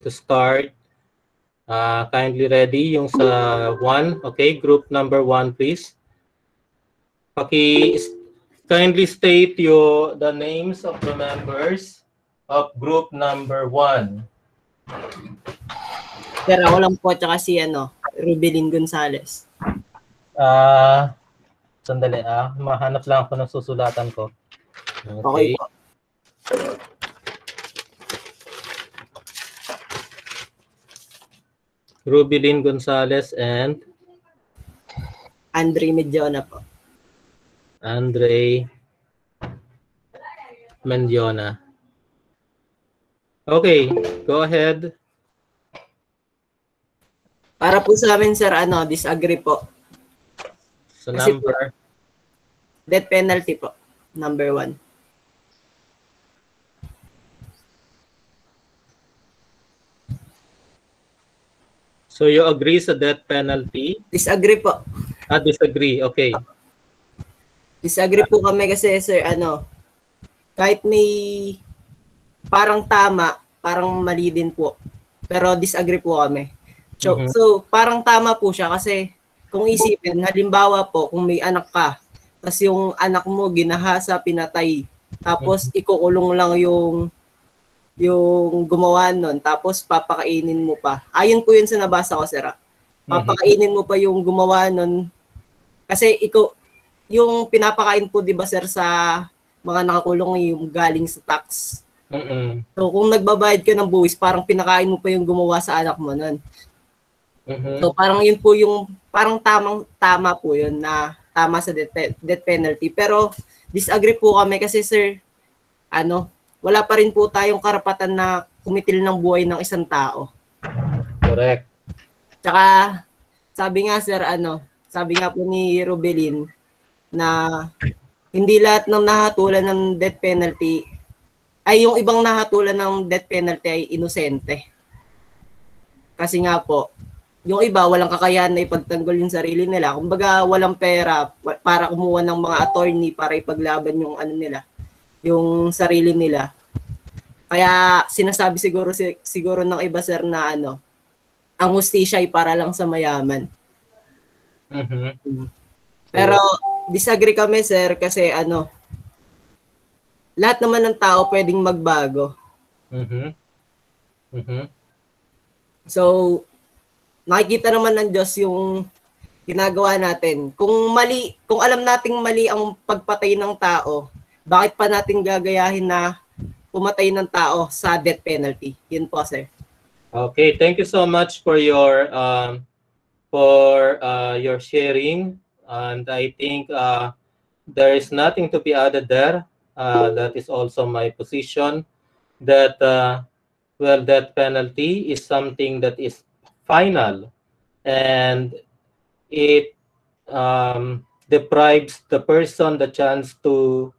to start. Kindly ready yung sa 1. Okay, group number 1, please. Kindly state the names of the members of group number 1. Sir, ako lang po, tsaka si Rubelin Gonzalez. Sandali mahanap lang ako ng susulatan ko. Okay po. Rubelin Gonzalez and Andre Mediona po. Andre Mendiona. Okay, go ahead. Para po sa amin, sir, disagree po. So number? Death penalty po. Number 1. So you agree sa death penalty? Disagree po. Disagree. Okay. Disagree po kami kasi, sir, kahit may parang tama, parang mali din po. Pero disagree po kami. So parang tama po siya kasi kung isipin, halimbawa po, kung may anak ka, tapos yung anak mo ginahasa, pinatay, tapos ikukulong lang yung gumawa nun, tapos papakainin mo pa. Ayon po yun sa nabasa ko, sir. Papakainin mo pa yung gumawa nun. Kasi yung pinapakain po, di ba, sir, sa mga nakakulong yung galing sa tax. So kung nagbabayad ka ng buwis, parang pinakain mo pa yung gumawa sa anak mo nun. So parang yun po yung, parang tama po yun na tama sa death penalty. Pero disagree po kami kasi, sir, wala pa rin po tayong karapatan na kumitil ng buhay ng isang tao. Correct. Tsaka, sabi nga, sir, sabi nga po ni Rubelin na hindi lahat ng nahatulan ng death penalty ay yung ibang nahatulan ng death penalty ay inosente. Kasi nga po, yung iba walang kakayahan na ipagtanggol yung sarili nila. Kumbaga, walang pera para kumuha ng mga attorney para ipaglaban yung yung sarili nila. Kaya sinasabi siguro ng iba, sir, na ang hustisya ay para lang sa mayaman. Pero disagree kami, sir, kasi lahat naman ng tao pwedeng magbago. So nakikita naman ng Diyos yung ginagawa natin. Kung alam nating mali ang pagpatay ng tao, bakit pa natin gagayahin na pumatay ng tao sa death penalty? Yun po, sir. Okay, thank you so much for your sharing, and I think there is nothing to be added there. That is also my position that death penalty is something that is final, and it deprives the person the chance to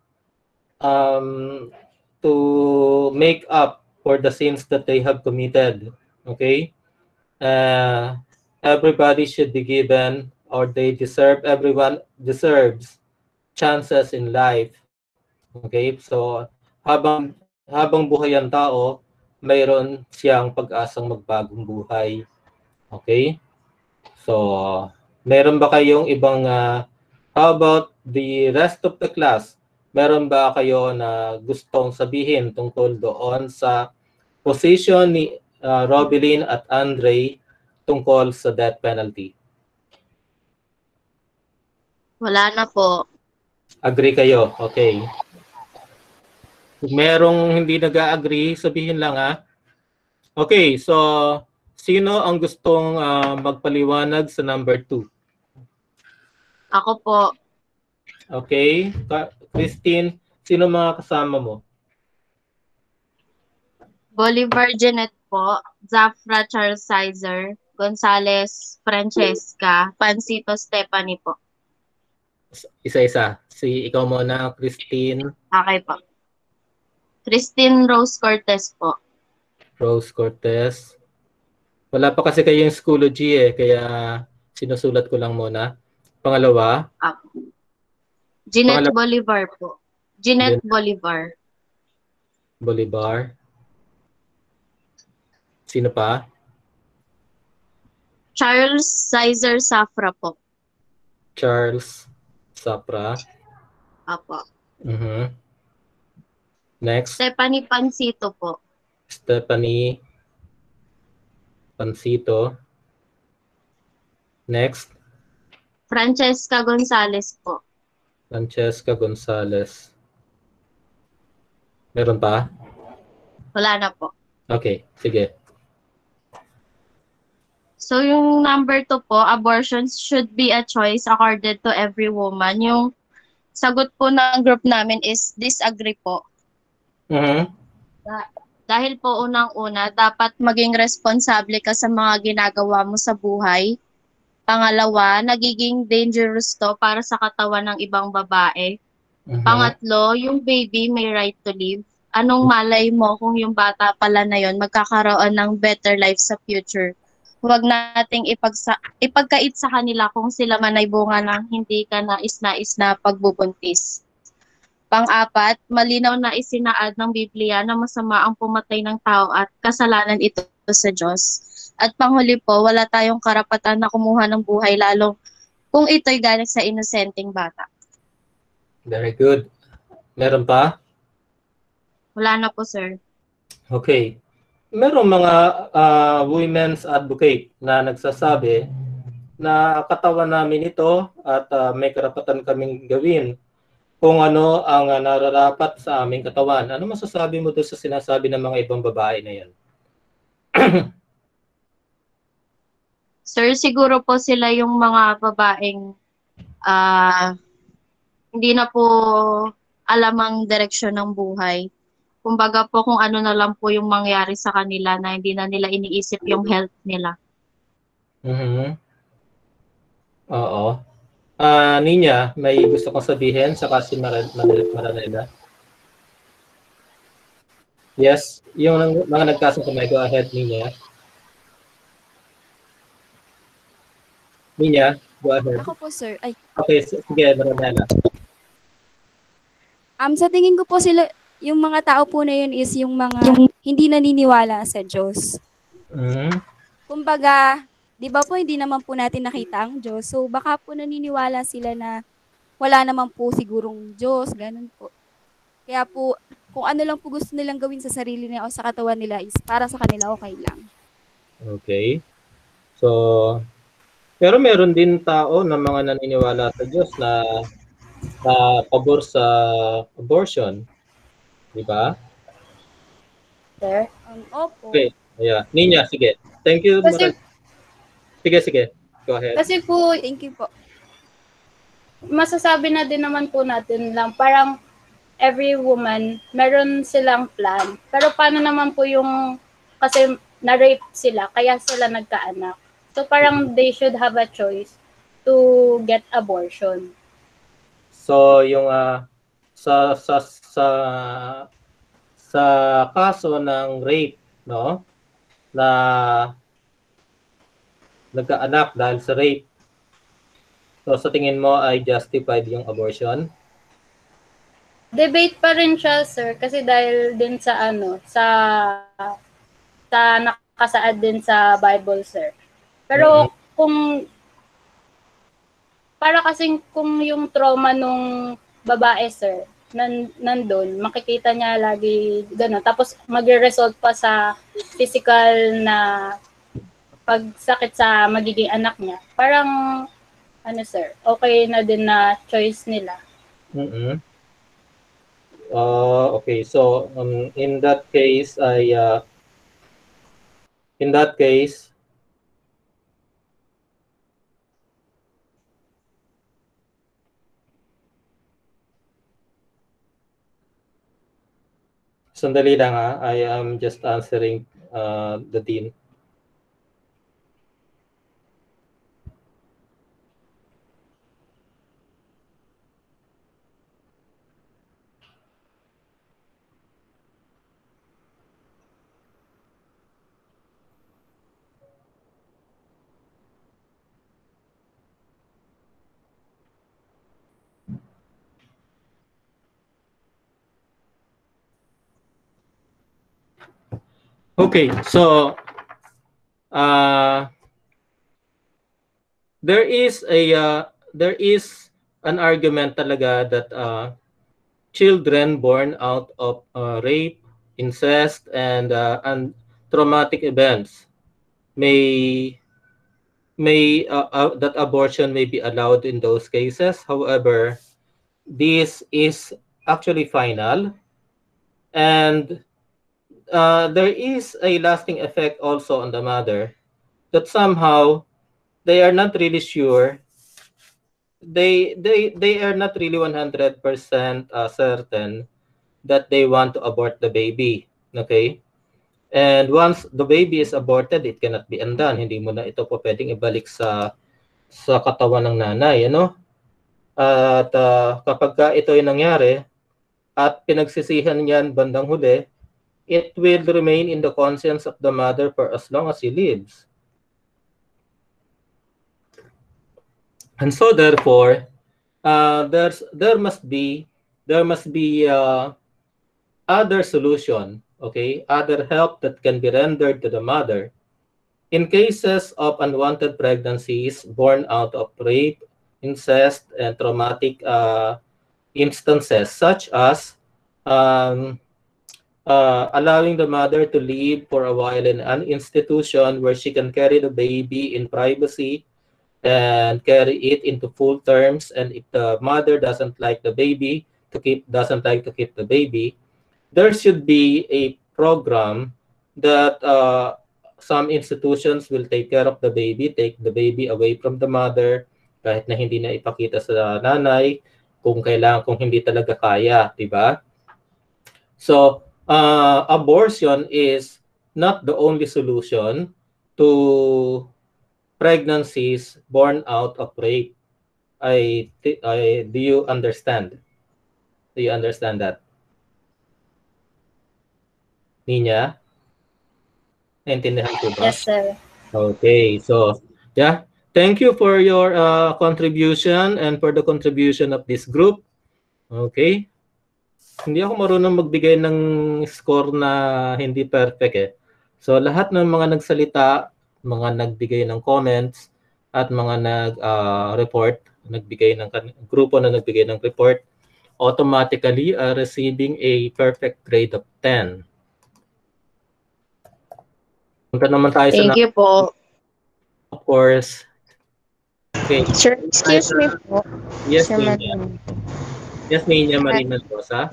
make up for the sins that they have committed. Okay, everybody should be given, or everyone deserves chances in life. Okay, so habang buhay ang tao, mayroon siyang pag-asang magbagong buhay. Okay? So, meron ba kayong ibang how about the rest of the class? Meron ba kayo na gustong sabihin tungkol doon sa position ni Robelin at Andre tungkol sa death penalty? Wala na po. Agree kayo? Okay. Kung merong hindi nag-agree, sabihin lang Okay, so sino ang gustong magpaliwanag sa number 2? Ako po. Okay. Christine, sino mga kasama mo? Bolivar Janet po. Zafra Charles Sizer. Gonzales Francesca. Pancito Stephanie po. Isa-isa. Ikaw muna, Christine. Okay po. Christine Rose Cortez po. Rose Cortez. Wala pa kasi kayong Schoology kaya sinusulat ko lang muna. Pangalawa? Jeanette Bolivar po. Jeanette Bolivar. Bolivar. Sino pa? Charles Sizer Safra po. Charles Sapra. Apo. Mhm. Next, Stephanie Pansito po. Stephanie Pansito. Next, Francesca Gonzalez po. Francesca Gonzalez. Meron pa? Wala na po. Okay, sige. So yung number 2 po, abortions should be a choice accorded to every woman. Yung sagot po ng group namin is disagree po. Mhm. Dahil po unang-una, dapat maging responsable ka sa mga ginagawa mo sa buhay. Pangalawa, nagiging dangerous to para sa katawan ng ibang babae. Mhm. Pangatlo, yung baby may right to live. Anong malay mo kung yung bata pala na yon magkakaroon ng better life sa future? Huwag nating ipagkait sa kanila kung sila man ay bunga ng hindi ka nais-nais na pagbubuntis. Pang-apat, malinaw na isinaad ng Biblia na masama ang pumatay ng tao at kasalanan ito sa Diyos. At panghuli po, wala tayong karapatan na kumuha ng buhay lalong kung ito'y galing sa inosenteng bata. Very good. Meron pa? Wala na po, sir. Okay. Merong mga women's advocate na nagsasabi na katawan namin ito at may karapatan kaming gawin kung ano ang nararapat sa aming katawan. Ano masasabi mo doon sa sinasabi ng mga ibang babae na yan? Sir, siguro po sila yung mga babaeng hindi na po alam ang direksyon ng buhay. Kumbaga po kung ano na lang po yung mangyari sa kanila na hindi na nila iniisip yung health nila. Mhm. Oo. Ninya, may gusto kong sabihin sa si Maranela? Yes, yung mga nagkasang kamay, go ahead, Ninya. Ninya, go ahead. Ako po, sir. Ay, Okay, sige, Maranela. sa tingin ko po sila, yung mga tao po na yun is yung mga hindi naniniwala sa Diyos. Mhm. Kumbaga, di ba po hindi naman po natin nakita ang Diyos. So baka po naniniwala sila na wala naman po sigurong Diyos, ganun po. Kaya po, kung ano lang po gusto nilang gawin sa sarili nila o sa katawan nila is para sa kanila okay lang. Okay. So, pero meron din tao na mga naniniwala sa Diyos na pabor sa abortion. Di ba? Sir? Opo. Okay. Yeah. Ninya, sige. Thank you. Kasi, Sige. Go ahead. kasi po, Thank you po. masasabi na din naman po natin lang, parang every woman, meron silang plan. Pero paano naman po yung, kasi na-rape sila, kaya sila nagkaanak. So parang they should have a choice to get abortion. So, yung sa kaso ng rape, no? Na nagkaanak dahil sa rape. So, sa tingin mo ay justified yung abortion? Debate pa rin siya, sir, kasi dahil din sa sa nakasaad din sa Bible, sir. Pero kung para kasing kung yung trauma nung babae, sir, nandun, makikita niya lagi gano'n. Tapos magre-result pa sa physical na pagsakit sa magiging anak niya. Parang, sir, okay na din na choice nila. Mm-hmm. Okay. So, in that case, sandali lang I am just answering the dean. Okay, so uh, there is an argument talaga that children born out of rape, incest, and traumatic events may that abortion may be allowed in those cases. However, this is actually final, and there is a lasting effect also on the mother that somehow they are not really sure. They are not really 100% certain that they want to abort the baby. Okay? And once the baby is aborted, it cannot be undone. Hindi mo na ito po pwedeng ibalik sa katawan ng nanay, ano? At kapag ka ito ay nangyari at pinagsisihan niyan bandang huli, it will remain in the conscience of the mother for as long as he lives. And so therefore, there must be other solution, okay, other help that can be rendered to the mother in cases of unwanted pregnancies born out of rape, incest, and traumatic instances, such as um, allowing the mother to live for a while in an institution where she can carry the baby in privacy and carry it into full terms. And if the mother doesn't like to keep the baby, there should be a program that some institutions will take care of the baby, take the baby away from the mother, kahit na hindi na ipakita sa nanay, kung kailangan, kung hindi talaga kaya, di ba? So, abortion is not the only solution to pregnancies born out of rape. Do you understand? Do you understand that? Ninya? Naintindihan ko ba? Yes, sir. Okay, so yeah, thank you for your contribution and for the contribution of this group. Okay, hindi ako marunong magbigay ng score na hindi perfect eh. So lahat ng mga nagsalita, mga nagbigay ng comments, at mga nag-report, nagbigay ng grupo na nagbigay ng report, automatically are receiving a perfect grade of 10. Punta naman tayo sa Thank you po. of course. Okay. Sir, excuse me po. Yes, Sir Ninya. Martin. Yes, Ninya Marina Rosa.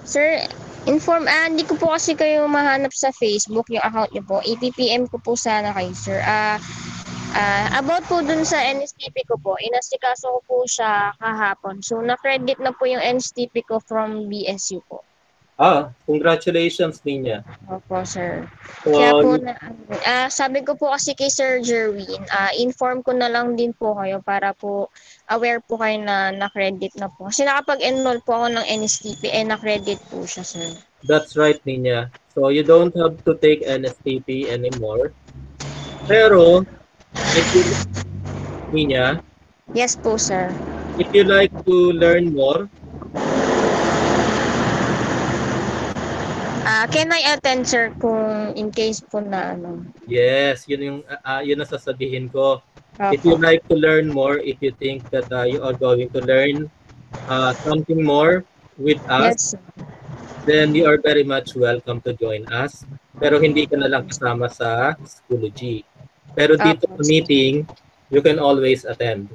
Sir, hindi ko po kasi kayo mahanap sa Facebook, yung account niyo po. I-PPM ko po sana kayo, sir. About po dun sa NSTP ko po, inasikaso ko po siya kahapon. So, na-credit na po yung NSTP ko from BSU po. Congratulations, Ninya. Opo, sir. So, Kaya po, sabi ko po kasi kay Sir Jerwin, inform ko na lang din po kayo para po aware po kayo na na-credit na po. Kasi nakapag-enroll po ako ng NSTP, na-credit po siya, sir. That's right, Ninya. So, you don't have to take NSTP anymore. Pero, Ninya, Yes po, sir. if you like to learn more, Can I attend, sir, kung in case po na ano? yes, yun ang sasabihin ko. If you like to learn more, if you think that you are going to learn something more with us, Yes, sir. then you are very much welcome to join us. Pero hindi ka na lang kasama sa Schoology. Pero dito sa meeting, you can always attend.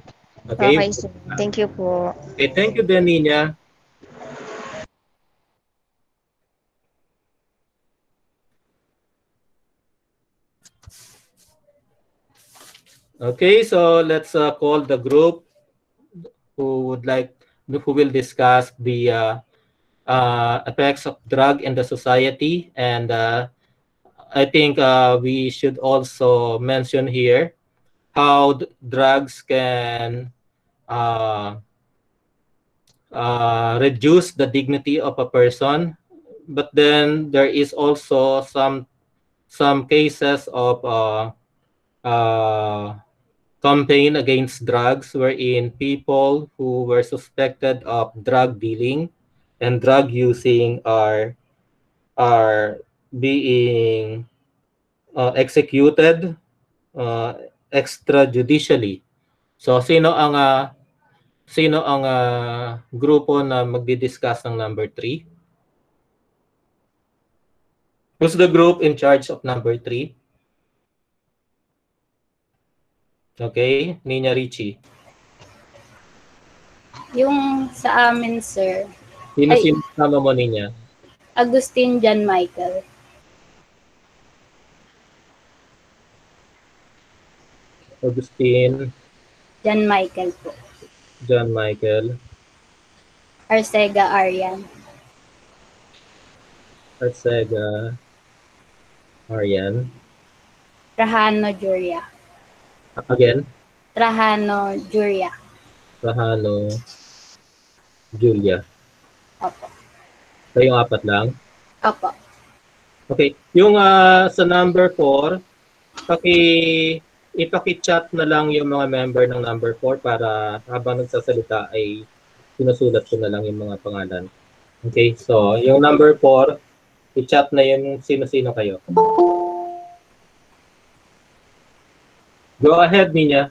Okay? Okay, sir. Thank you po. Okay, thank you then, Ninya. Okay, so let's call the group who will discuss the effects of drug in the society. And I think we should also mention here how drugs can reduce the dignity of a person. But then there is also some cases of campaign against drugs wherein people who were suspected of drug dealing and drug using are being executed extrajudicially. So sino ang grupo na magdi-discuss ng number 3? Who's the group in charge of number 3? Okay, Nina Richie. Yung sa amin, sir, Sino kasama mo niya? Agustin John Michael. Agustin, John Michael po. John Michael, Arcega Arian. Arcega, Arian. Trajano Juria. Again, Trajano Juria. Rahano, Julia. Opo. Kayong apat lang? Opo. Okay. Yung sa number 4, ipaki-chat na lang yung mga member ng number 4 para habang nagsasalita ay sinusulat ko na lang yung mga pangalan. Okay, so yung number 4, i-chat na yung sino-sino kayo. Go ahead, Nina.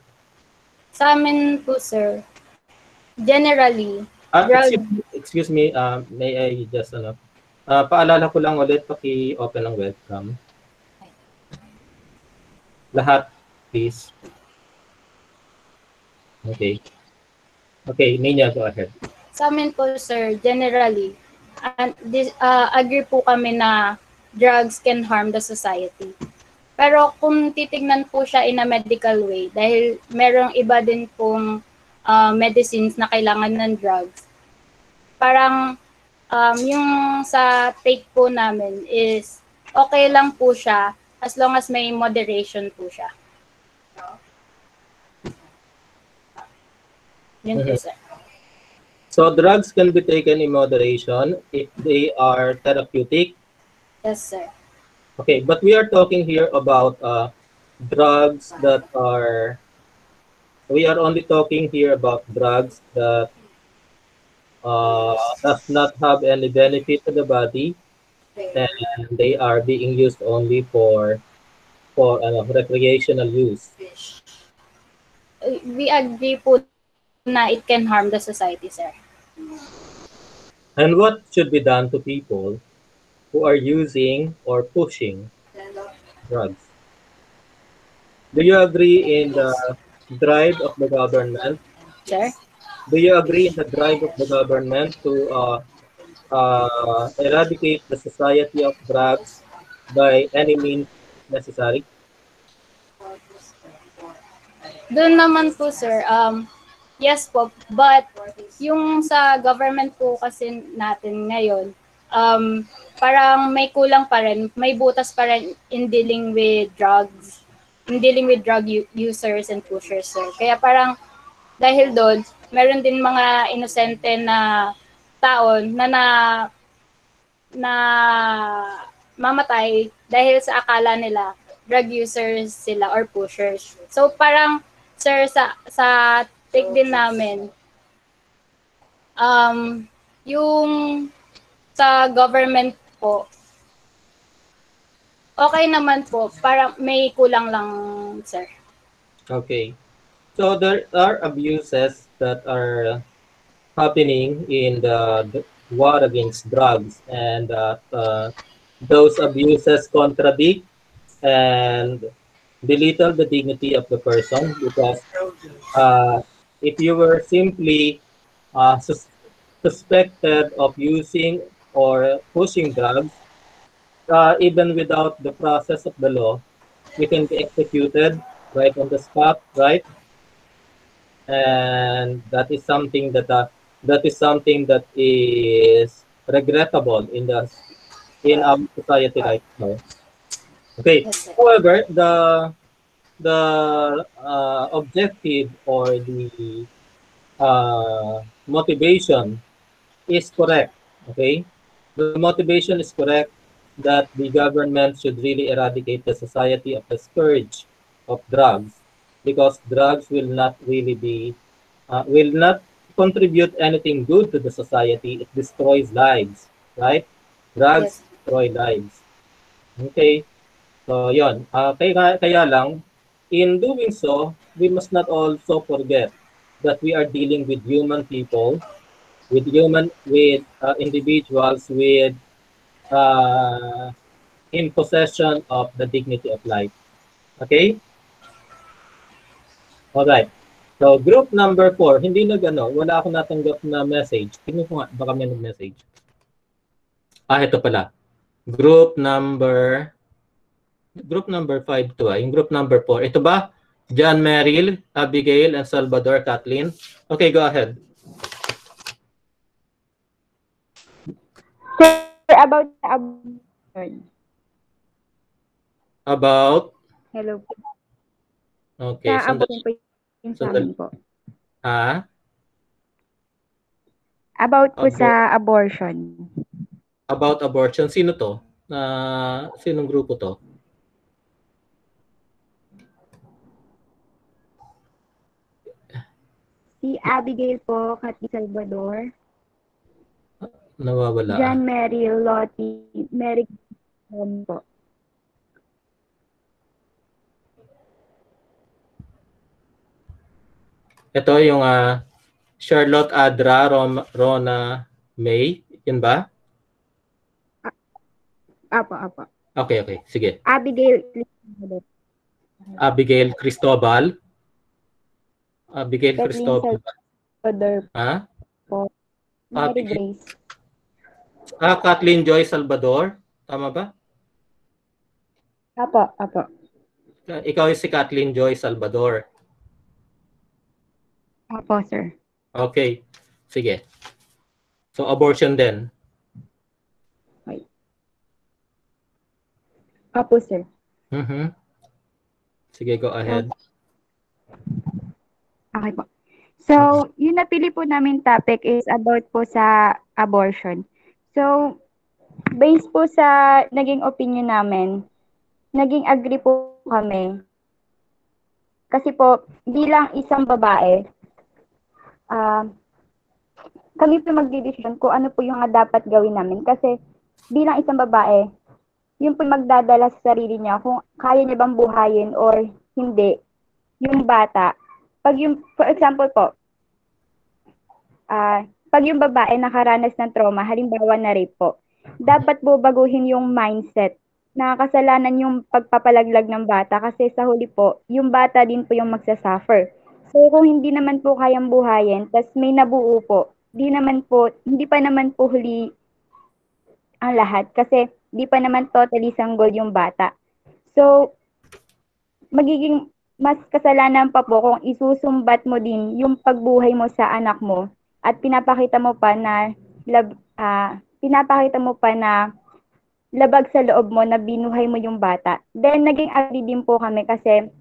Sa amin po, sir, generally, Excuse me, may I just paalala ko lang ulit, paki-open ang webcam. Lahat, please. Okay. Okay, Nina, go ahead. sa amin po, sir, generally, agree po kami na drugs can harm the society. Pero kung titignan po siya in a medical way, dahil merong iba din pong medicines na kailangan ng drugs, parang yung sa take po namin is okay lang po siya as long as may moderation po siya. Yun po, sir. So drugs can be taken in moderation if they are therapeutic. Yes, sir. Okay, but we are talking here about drugs that are, we are only talking here about drugs that does not have any benefit to the body, and they are being used only for recreational use. We agree po na it can harm the society, sir. And what should be done to people who are using or pushing drugs? Do you agree in the drive of the government? Sir? Do you agree in the drive of the government to eradicate the society of drugs by any means necessary? Doon naman po, sir, yes po, but yung sa government po kasi natin ngayon, parang may kulang pa rin, may butas pa rin in dealing with drugs, in dealing with drug users and pushers, sir. Kaya parang dahil doon, meron din mga inosente na tao na mamatay dahil sa akala nila drug users sila or pushers. So parang, sir, sa take din namin, yung sa government po, okay naman po, parang may kulang lang, sir. Okay. So there are abuses that are happening in the war against drugs, and those abuses contradict and belittle the dignity of the person, because if you were simply suspected of using or pushing drugs, even without the process of the law, you can be executed right on the spot, right? And that is something that is regrettable in our society right now. Okay. Yes, sir. However, the objective or the motivation is correct. Okay, the motivation is correct that the government should really eradicate the society of the scourge of drugs, because drugs will not really will not contribute anything good to the society. It destroys lives, right? Drugs Yes. destroy lives. Okay. So, yon. Kaya lang, In doing so, we must not also forget that we are dealing with human people, with individuals with uh, in possession of the dignity of life. Okay? Alright. So, group number 4, hindi wala akong natanggap na message. Tingnan ko nga, baka may nag-message. Ito pala. Group number 5 to. Yung group number 4. Ito ba? John Merrill, Abigail, and Salvador, Kathleen. Okay, go ahead. Sir, about the abortion. About? Hello po. Okay, Sa sandali. abortion po yung sa amin po. Ha? About po sa abortion. About abortion. Sino to? Sinong grupo to? Si Abigail po, Cathy Salvador. Nawawala. John Mary Lottie, Mary po. Ito yung Charlotte Adra, Rona May. Yun ba? Apo. Okay. Sige. Abigail Abigail Cristobal. Kathleen Cristobal. Salvador Ha? po. Mary Grace. Kathleen Joy Salvador. Tama ba? Apo. Ikaw si Kathleen Joy Salvador. Apo, sir. Okay. Sige. So, abortion din. Apo, sir. Sige, go ahead. Okay po. So, yung napili po namin topic is about po sa abortion. So, based po sa naging opinion namin, naging agree po kami. Kasi po, bilang isang babae, kami po magdidesisyon kung ano po yung dapat gawin namin. Kasi bilang isang babae, yun po magdadala sa sarili niya kung kaya niya bang buhayin or hindi yung bata. For example po, pag yung babae nakaranas ng trauma, halimbawa na rape po, dapat po baguhin yung mindset na kasalanan yung pagpapalaglag ng bata kasi sa huli po, yung bata din po yung magsasuffer. So kung hindi naman po kayang buhayin, tas may nabuo po, hindi pa naman po huli ang lahat kasi di pa naman totally sanggol yung bata. So, magiging mas kasalanan pa po kung isusumbat mo din yung pagbuhay mo sa anak mo at pinapakita mo pa na labag sa loob mo na binuhay mo yung bata. Then naging agree din po kami kasi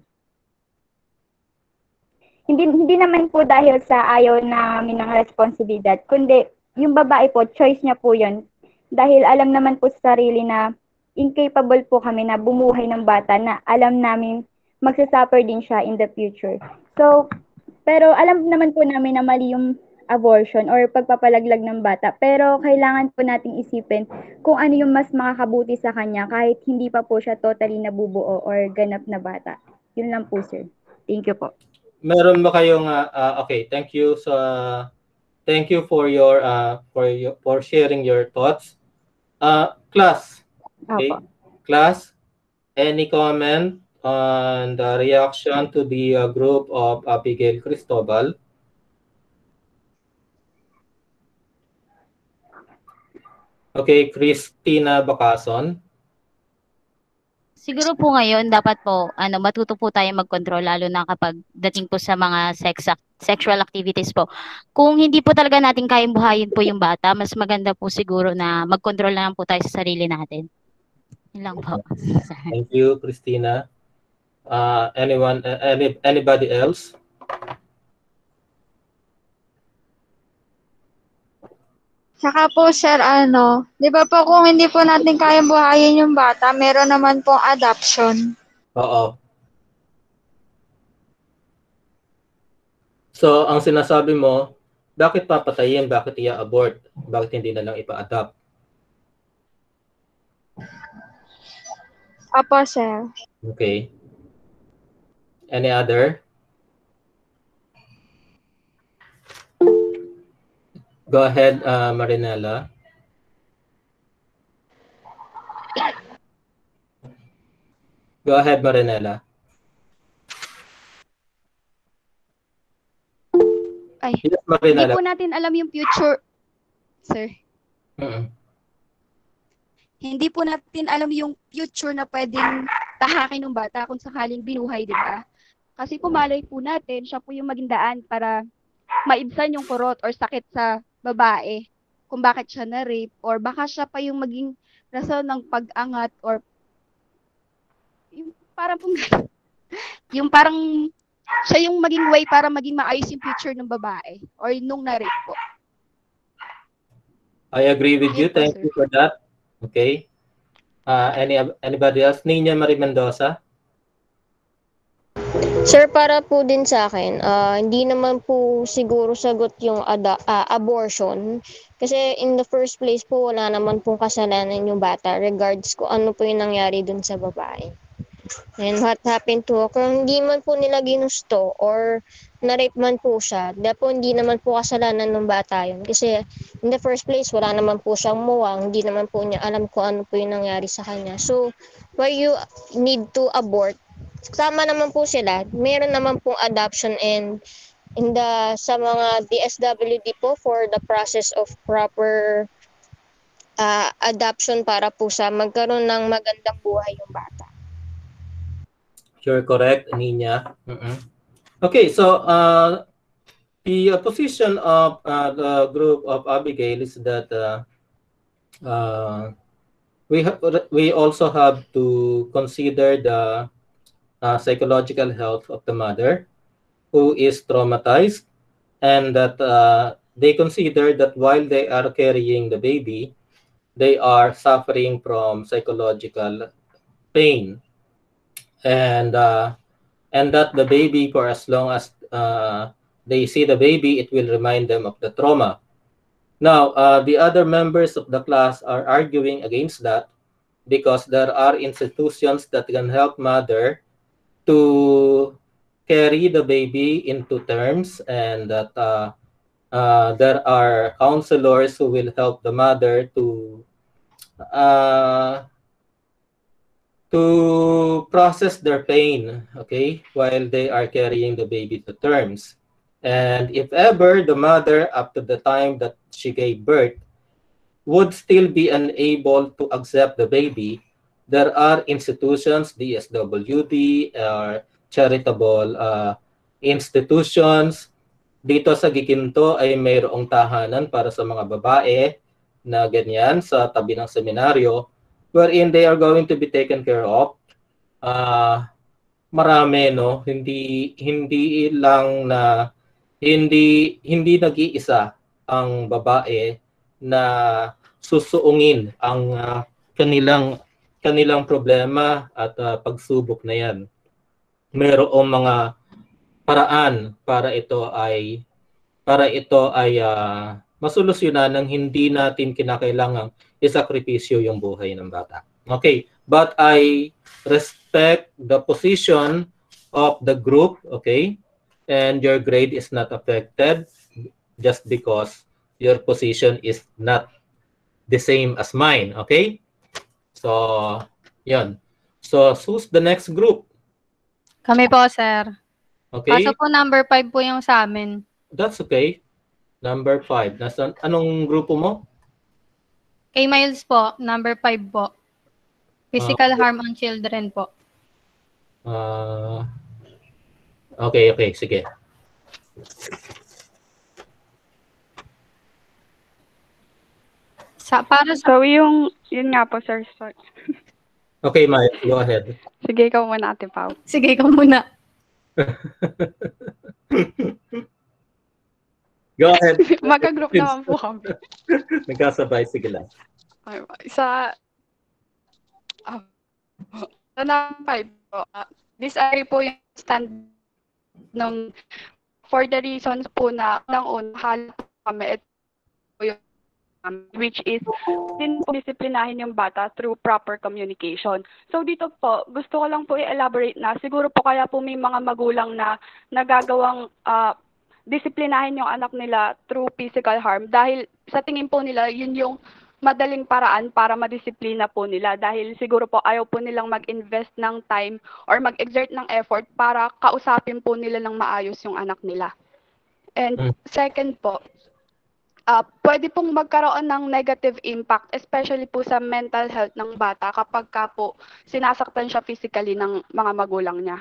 hindi naman po dahil sa ayaw namin ng responsibilidad, kundi yung babae po, choice niya po yun. Dahil alam naman po sa sarili na incapable po kami na bumuhay ng bata na alam namin magsasuffer din siya in the future. So, pero alam naman po namin na mali yung abortion or pagpapalaglag ng bata. Pero kailangan po nating isipin kung ano yung mas makakabuti sa kanya kahit hindi pa po siya totally nabubuo or ganap na bata. Yun lang po, sir. Thank you po. Meron ba kayong okay, thank you for your for sharing your thoughts. Class. Okay. Class, any comment on the reaction to the group of Abigail Cristobal? Okay, Christina Bakason. Siguro po ngayon dapat po matuto po tayo mag-control lalo na kapag dating po sa mga sexual activities po. Kung hindi po talaga natin kayang buhayin po yung bata, mas maganda po siguro na mag-control na lang po tayo sa sarili natin. Yun lang po. Thank you, Christina. Anybody else? Saka po sir, di ba po kung hindi po natin kayang buhayin yung bata, meron naman pong adoption. Oo. So, ang sinasabi mo, bakit papatayin? Bakit i-abort? Bakit hindi na lang ipa-adopt? Apo, sir. Okay. Any other? Go ahead, Marinella. Go ahead, Marinella. Ay, Yes, hindi Marinella. po natin alam yung future, sir. Mm-mm. Hindi po natin alam yung future na pwedeng tahakin ng bata kung sakaling binuhay, di ba? Kasi po malay po natin, siya po yung maging daan para maibsan yung kurot or sakit sa babae kung bakit siya na-rape or baka siya pa yung maging rason ng pag-angat or yung parang po, yung parang siya yung maging way para maging maayos yung future ng babae or nung na-rape po. I agree with you. Ayun po, Thank sir. you for that. Okay. Anybody else? Nina Marie Mendoza? Sir, para po din sa akin, hindi naman po siguro sagot yung abortion. Kasi in the first place po, wala naman pong kasalanan yung bata regards kung ano po yung nangyari dun sa babae. And what happened to her, kung hindi man po nila ginusto or na-rape man po siya, dahil po hindi naman po kasalanan ng bata yun. Kasi in the first place, wala naman po siyang muwang, hindi naman po niya alam kung ano po yung nangyari sa kanya. So, why you need to abort? Tama naman po sila. Meron naman pong adoption and sa mga DSWD po for the process of proper adoption para po sa magkaroon ng magandang buhay yung bata. You're correct, Nina. Okay, so the position of the group of Abigail is that we also have to consider the psychological health of the mother who is traumatized, and that they consider that while they are carrying the baby, they are suffering from psychological pain, and that the baby, for as long as they see the baby, it will remind them of the trauma. Now, the other members of the class are arguing against that because there are institutions that can help mother to carry the baby into terms, and that there are counselors who will help the mother uh, to process their pain, okay, while they are carrying the baby to terms. And if ever the mother, up to the time that she gave birth, would still be unable to accept the baby, there are institutions, DSWD, or charitable institutions. Dito sa Giginto ay mayroong tahanan para sa mga babae na ganyan sa tabi ng seminaryo, wherein they are going to be taken care of. Marami, no, hindi lang na hindi nag-iisa ang babae na susuungin ang kanilang problema at pagsubok na yan. Mayroong mga paraan para ito ay masolusyonan ng hindi natin kinakailangang isakripisyo yung buhay ng bata. Okay, but I respect the position of the group, okay? And your grade is not affected just because your position is not the same as mine, okay? So, yun. So, who's the next group? Kami po, sir. Okay? Kaso po number 5 po yung sa amin. That's okay. Number 5. Anong grupo mo? Kay Miles po, number 5 po. Physical harm on children po. Okay, sige. So, yun nga po, sir. Sorry. Okay, Maya, go ahead. Sige, ikaw muna, Ate Pao. Sige, ikaw muna. Go ahead. Magka-group naman po kami. Nagkasabay, sige lang. Sa number 5 po, disagree po yung stand ng for the reasons po na unang-una, halap po kami ito po yung which is din po disiplinahin yung bata through proper communication. So dito po, gusto ko lang po i-elaborate na siguro po kaya po may mga magulang na nagagawang disiplinahin yung anak nila through physical harm dahil sa tingin po nila yun yung madaling paraan para madisiplina po nila dahil siguro po ayaw po nilang mag-invest ng time or mag-exert ng effort para kausapin po nila ng maayos yung anak nila. And second po, pwede pong magkaroon ng negative impact, especially po sa mental health ng bata kapag ka po sinasaktan siya physically ng mga magulang niya.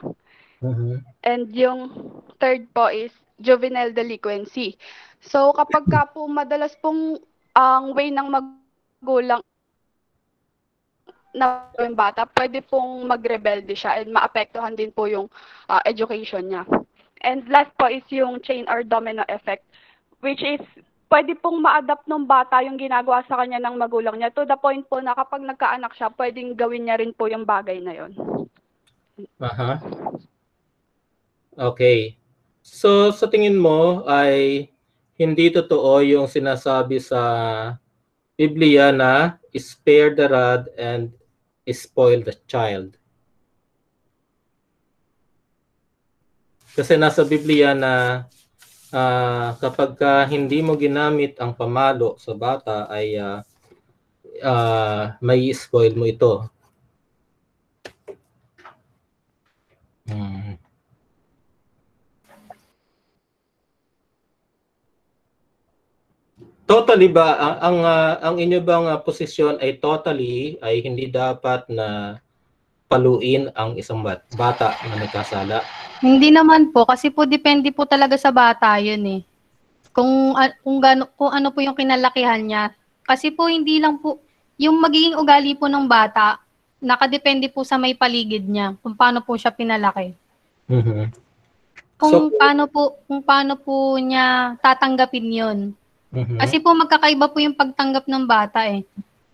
And yung third po is juvenile delinquency. So kapag ka po madalas pong ang way ng magulang na yung bata, pwede pong magrebelde siya and maapektuhan din po yung education niya. And last po is yung chain or domino effect, which is pwede pong ma-adapt ng bata yung ginagawa sa kanya ng magulang niya to the point po na kapag nagkaanak siya, pwedeng gawin niya rin po yung bagay na yon. Okay. So sa tingin mo ay hindi totoo yung sinasabi sa Biblia na spare the rod and spoil the child. Kasi nasa Biblia na kapag hindi mo ginamit ang pamalo sa bata ay may spoil mo ito. Totally ba ang inyo bang posisyon ay totally ay hindi dapat na paluin ang isang bata na nagkasala? Hindi naman po kasi po depende po talaga sa bata 'yun eh. Kung ano po yung kinalakihan niya. Kasi po hindi lang po yung magiging ugali po ng bata nakadepende po sa may paligid niya kung paano po siya pinalaki. Kung paano po niya tatanggapin 'yon. Kasi po magkakaiba po yung pagtanggap ng bata eh.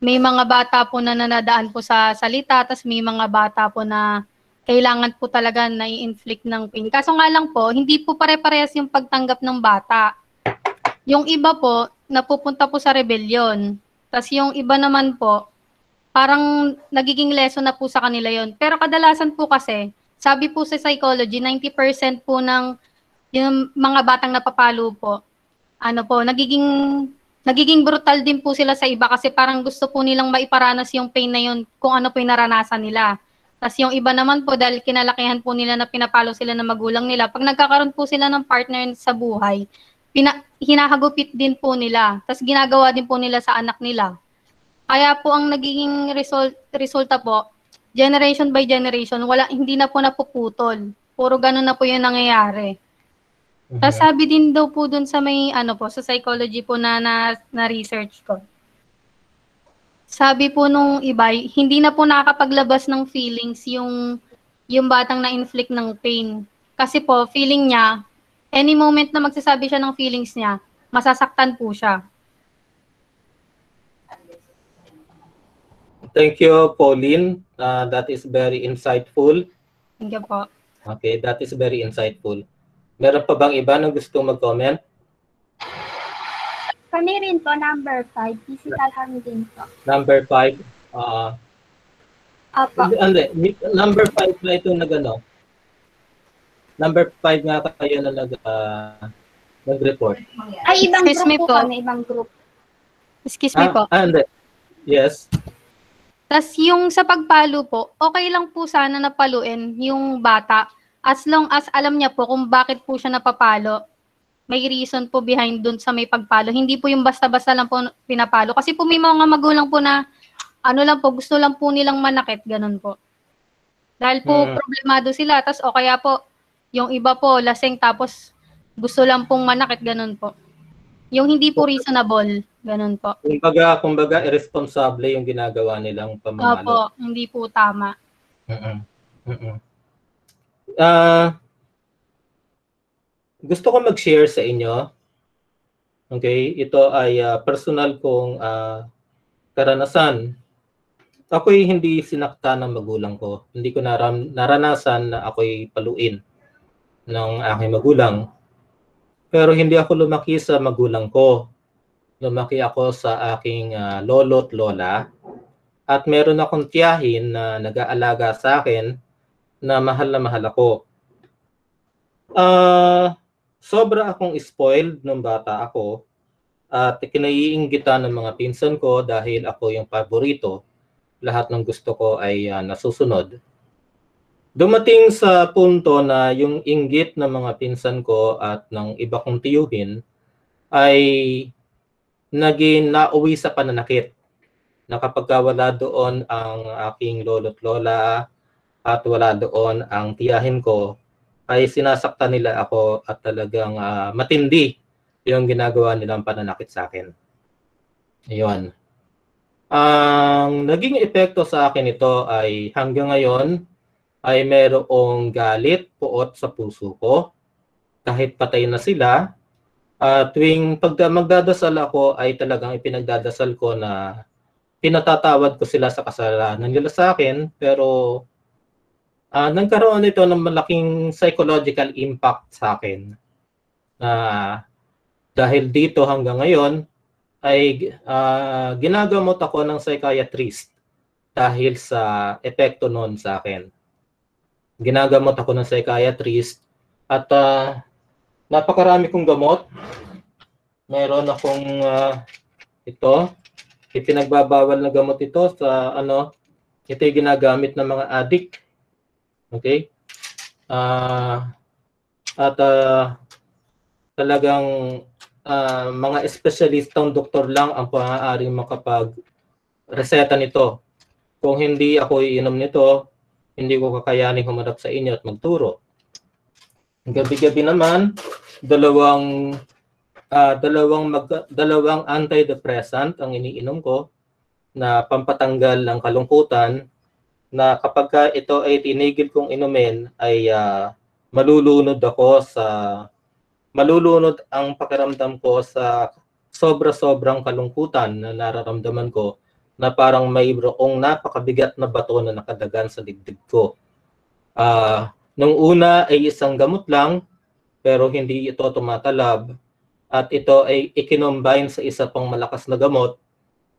May mga bata po na nanadaan po sa salita, tas may mga bata po na kailangan po talaga na i-inflict ng pain. Kaso nga lang po, hindi po pare-parehas yung pagtanggap ng bata. Yung iba po, napupunta po sa rebellion. Tas yung iba naman po, parang nagiging lesson na po sa kanila yon. Pero kadalasan po kasi, sabi po sa psychology, 90% po ng yung mga batang napapalo po, nagiging brutal din po sila sa iba kasi parang gusto po nilang maiparanas yung pain na yun kung ano po yung naranasan nila. Tapos yung iba naman po dahil kinalakihan po nila na pinapalo sila ng magulang nila, pag nagkakaroon po sila ng partner sa buhay, hinahagupit din po nila. Tapos ginagawa din po nila sa anak nila. Kaya po ang nagiging resulta po, generation by generation, hindi na po napuputol. Puro ganun na po yung nangyayari. Tapos sabi din daw po dun sa may sa psychology po na research ko. Sabi po nung iba, hindi na po nakakapaglabas ng feelings yung batang na-inflict ng pain. Kasi po, feeling niya, any moment na magsasabi siya ng feelings niya, masasaktan po siya. Thank you, Pauline. That is very insightful. Thank you po. Okay, that is very insightful. Meron pa bang iba na gusto mag-comment? Kami rin po, number 5. Physical harm din po. Number 5. Opo. Number 5 na ito Number 5 nga kayo na nag-report. Ay, ibang group po kami, ibang group. Excuse me po. Yes. Tas yung sa pagpalo po, okay lang po sana napaluin yung bata as long as alam niya po kung bakit po siya napapalo. May reason po behind dun sa may pagpalo. Hindi po yung basta-basta lang po pinapalo. Kasi po may mga magulang po na gusto lang po nilang manakit, ganun po. Dahil po problemado sila, tas o kaya po yung iba po lasing tapos gusto lang pong manakit, ganun po. Yung hindi po reasonable, ganun po. Kumbaga irresponsible yung ginagawa nilang pamamalo. Opo, hindi po tama. Gusto ko mag-share sa inyo. Okay, ito ay personal kong karanasan. Ako'y hindi sinakta ng magulang ko. Hindi ko naranasan na ako'y paluin ng aking magulang. Pero hindi ako lumaki sa magulang ko. lumaki ako sa aking lolo't lola. At meron akong tiyahin na nag-aalaga sa akin na mahal ako. Sobra akong spoiled nung bata ako at kinaiinggitan ng mga pinsan ko dahil ako yung paborito. Lahat ng gusto ko ay nasusunod. Dumating sa punto na yung inggit ng mga pinsan ko at ng iba kong tiyuhin ay naging nauwi sa pananakit. Na kapag wala doon ang aking lolo't lola at wala doon ang tiyahin ko, ay sinasaktan nila ako at talagang matindi yung ginagawa nilang pananakit sa akin. Ayun. Ang naging epekto sa akin ito ay hanggang ngayon ay merong galit, puot sa puso ko. Kahit patay na sila, tuwing magdadasal ako ay talagang ipinagdadasal ko na pinatatawad ko sila sa kasalanan nila sa akin, pero nagkaroon ito ng malaking psychological impact sa akin. Dahil dito hanggang ngayon ay ginagamot ako ng psychiatrist dahil sa epekto noon sa akin. Ginagamot ako ng psychiatrist at napakarami kong gamot. Meron akong ito, ipinagbabawal na gamot ito sa ito yung ginagamit ng mga addict. Okay? At talagang mga espesyalistang doktor lang ang maaaring makapag-reseta nito. Kung hindi ako iinom nito, hindi ko kakayanin humarap sa inyo at magturo. Gabi-gabi naman, dalawang antidepressant ang iniinom ko na pampatanggal ng kalungkutan, na kapag ito ay tinigil kong inumin ay malulunod ang pakiramdam ko sa sobra-sobrang kalungkutan na nararamdaman ko, na parang mayroong napakabigat na bato na nakadagan sa dibdib ko. Nung una ay isang gamot lang, pero hindi ito tumatalab. At ito ay ikinombine sa isa pang malakas na gamot.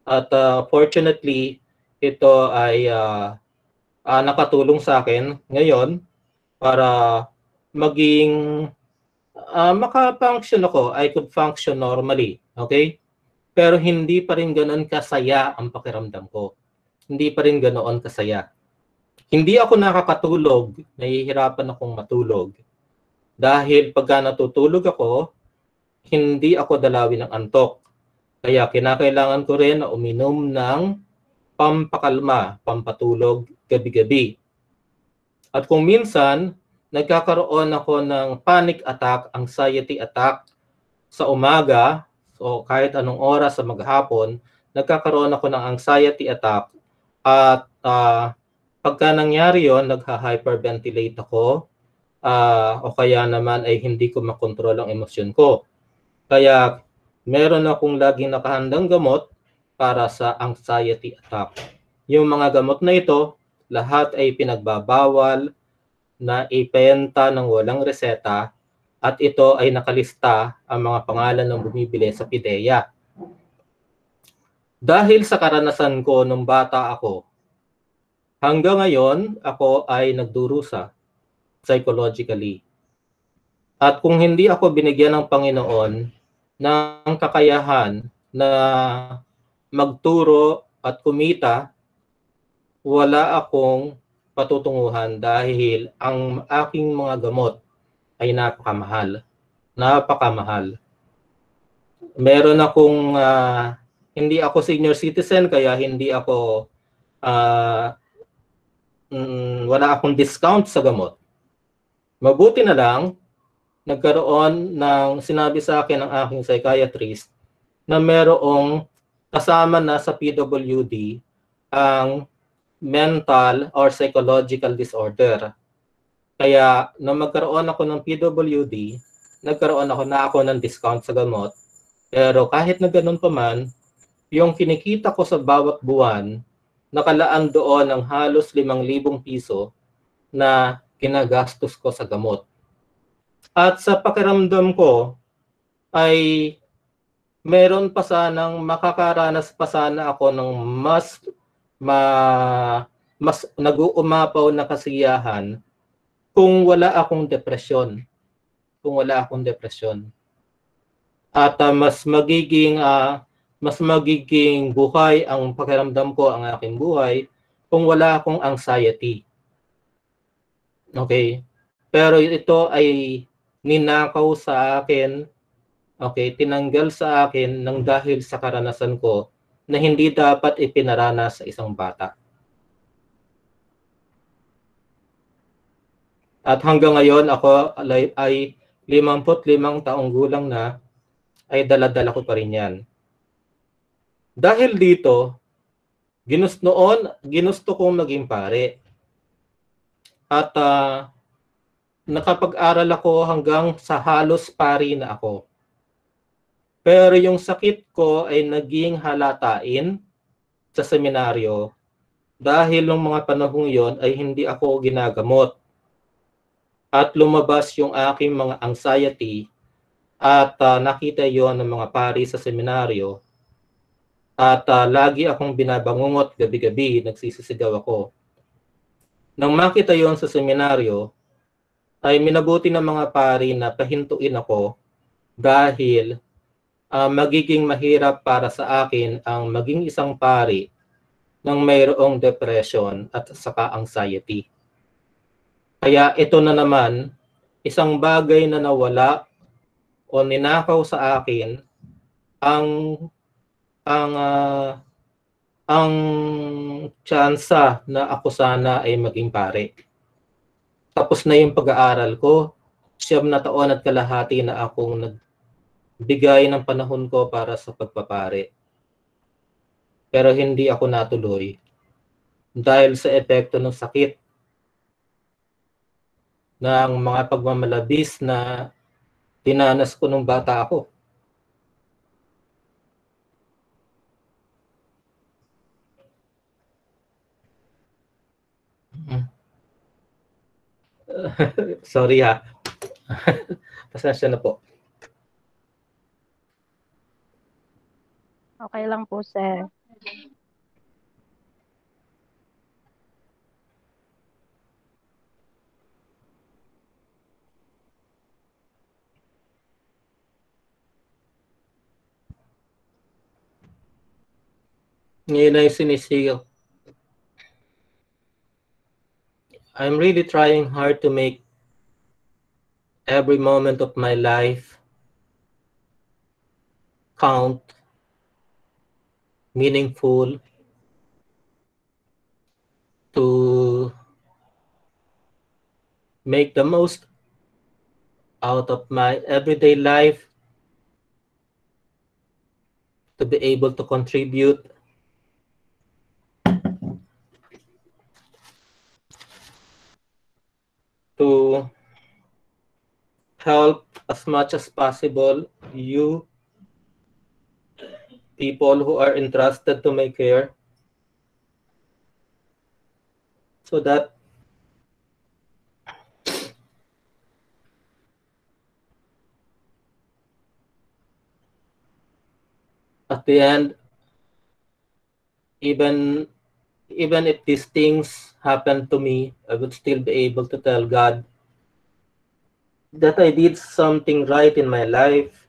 At fortunately, ito ay nakatulong sa akin ngayon para maging maka-function ako. I could function normally. Okay? Pero hindi pa rin ganoon kasaya ang pakiramdam ko. Hindi pa rin ganoon kasaya. Hindi ako nakakatulog, nahihirapan akong matulog. Dahil pagka natutulog ako, hindi ako dalawin ng antok. Kaya kinakailangan ko rin na uminom ng pampakalma, pampatulog gabi-gabi. At kung minsan, nagkakaroon ako ng panic attack, anxiety attack sa umaga, so kahit anong oras sa maghapon, nagkakaroon ako ng anxiety attack. At pagka nangyari yon, nagha-hyperventilate ako, o kaya naman ay hindi ko makontrol ang emosyon ko. Kaya meron akong laging nakahandang gamot para sa anxiety attack. Yung mga gamot na ito, lahat ay pinagbabawal na ipenta ng walang reseta, at ito ay nakalista ang mga pangalan ng bumibili sa PIDEA. Dahil sa karanasan ko nung bata ako, hanggang ngayon ako ay nagdurusa psychologically. At kung hindi ako binigyan ng Panginoon ng kakayahan na magturo at kumita, wala akong patutunguhan dahil ang aking mga gamot ay napakamahal. Napakamahal. Meron akong, hindi ako senior citizen, kaya hindi ako, wala akong discount sa gamot. Mabuti na lang, nagkaroon ng sinabi sa akin ng aking psychiatrist na merong kasama na sa PWD ang mental or psychological disorder. Kaya nung magkaroon ako ng PWD, nagkaroon ako ng discount sa gamot. Pero kahit na ganun pa man, yung kinikita ko sa bawat buwan, nakalaan doon ng halos 5,000 piso na ginagastos ko sa gamot. At sa pakiramdam ko ay meron pa sanang makakaranas pa sana ako ng mas nag-uumapaw na kasiyahan kung wala akong depresyon. Kung wala akong depresyon. At mas magiging buhay ang pakiramdam ko, ang aking buhay, kung wala akong anxiety. Okay? Pero ito ay ninakaw sa akin, okay, tinanggal sa akin ng dahil sa karanasan ko na hindi dapat ipinaranas sa isang bata. At hanggang ngayon ako ay 55 taong gulang na, ay dala-dala ko pa rin yan. Dahil dito, ginusto kong maging pare. At nakapag-aral ako hanggang sa halos pari na ako. Pero yung sakit ko ay naging halatain sa seminaryo dahil nung mga panahong yon ay hindi ako ginagamot. At lumabas yung aking mga anxiety at nakita yon ng mga pari sa seminaryo. At lagi akong binabangungot gabi-gabi, nagsisisigaw ako. Nang makita yon sa seminaryo, ay minabuti ng mga pari na pahintuin ako dahil magiging mahirap para sa akin ang maging isang pari ng mayroong depression at saka anxiety. Kaya ito na naman, isang bagay na nawala o ninakaw sa akin ang tsansa na ako sana ay maging pare. Tapos na yung pag-aaral ko, 9 na taon at kalahati na akong nagbigay ng panahon ko para sa pagpapare. Pero hindi ako natuloy dahil sa epekto ng sakit ng mga pagmamalabis na dinanas ko nung bata ako. Sorry ha. Pasensya na po. Okay lang po, sir. Ngayon ay sinisigaw. I'm really trying hard to make every moment of my life count, meaningful, to make the most out of my everyday life, to be able to contribute to help as much as possible you people who are entrusted to my care, so that at the end, even if these things happen to me, I would still be able to tell God that I did something right in my life,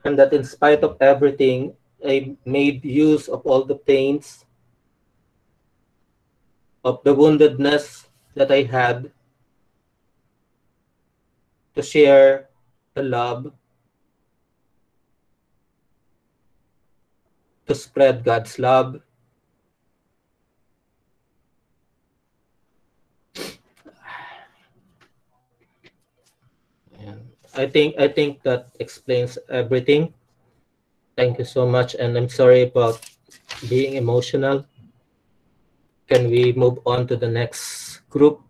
and that in spite of everything, I made use of all the pains, of the woundedness that I had, to share the love, to spread God's love. I think that explains everything. Thank you so much, and I'm sorry about being emotional. Can we move on to the next group?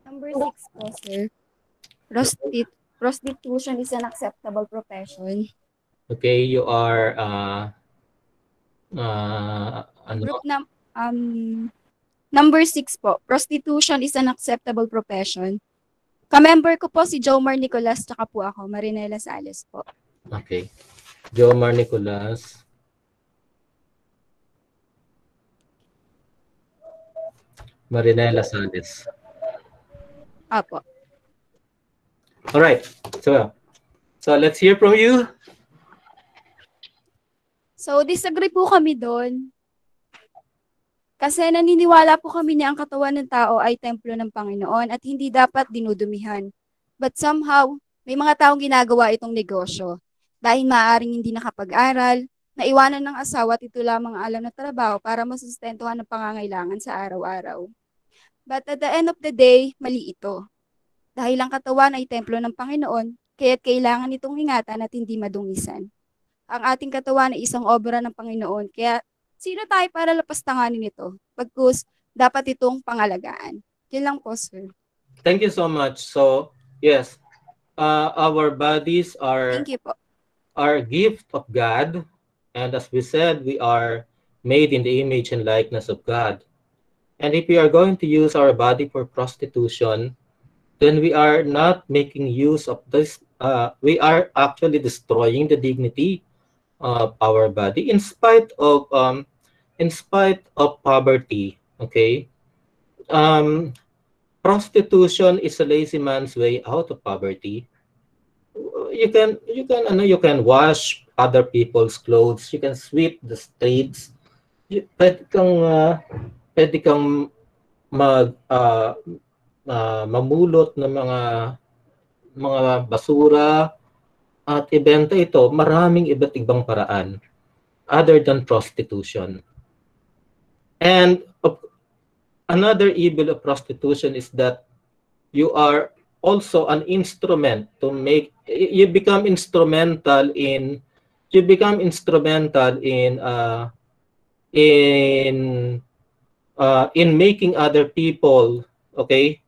Number 6 po, sir. Prostitution is an acceptable profession. Okay, you are Group na number 6 po. Prostitution is an acceptable profession. Ka-member ko po si Jomar Nicolas tsaka po ako, Marinela Sales po. Okay. Jomar Nicolas. Marinela Sales. Apo. All right. So let's hear from you. So, disagree po kami doon. Kasi naniniwala po kami na ang katawan ng tao ay templo ng Panginoon at hindi dapat dinudumihan. But somehow, may mga taong ginagawa itong negosyo. Dahil maaaring hindi nakapag-aral, naiwanan ng asawa at ito lamang ang alam na trabaho para masustentuhan ang pangangailangan sa araw-araw. But at the end of the day, mali ito. Dahil ang katawan ay templo ng Panginoon, kaya't kailangan itong ingatan at hindi madungisan. Ang ating katawan ay isang obra ng Panginoon, kaya sino tayo para lapastanganin ito? Pagkus, dapat itong pangalagaan. Yun lang po, sir. Thank you so much. So, yes, our bodies Thank you po. are gift of God. And as we said, we are made in the image and likeness of God. And if we are going to use our body for prostitution, then we are not making use of this. We are actually destroying the dignity of our body in spite of poverty. Okay, prostitution is a lazy man's way out of poverty. You can wash other people's clothes. You can sweep the streets. Pwede kang mamulot ng mga basura at ibenta ito. Maraming iba't ibang paraan other than prostitution. And another evil of prostitution is that you are also an instrument to make, you become instrumental in in making other people, okay,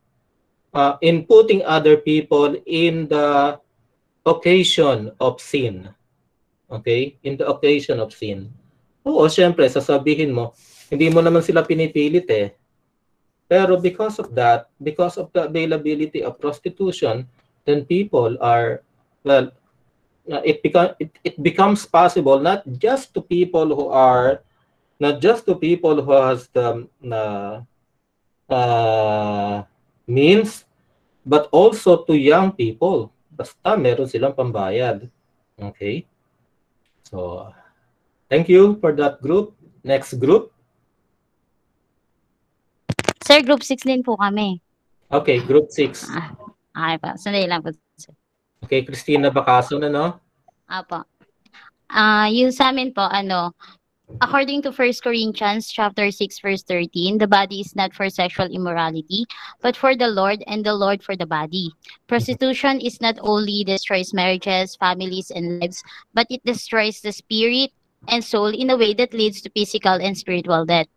in putting other people in the occasion of sin. Okay? In the occasion of sin. Oo, syempre, sasabihin mo, hindi mo naman sila pinipilit eh. Pero because of the availability of prostitution, then people are, well, it becomes possible not just to people who has the means, but also to young people. Basta meron silang pambayad. Okay? So, thank you for that group. Next group. Sir, group 6 din po kami. Okay, group 6. Okay pa. Sandali lang po, sir. Okay, Christina Bakason, ano? Apo. Yung sa amin po, according to 1 Corinthians chapter 6 verse 13, the body is not for sexual immorality, but for the Lord, and the Lord for the body. Prostitution is not only destroys marriages, families, and lives, but it destroys the spirit and soul in a way that leads to physical and spiritual death.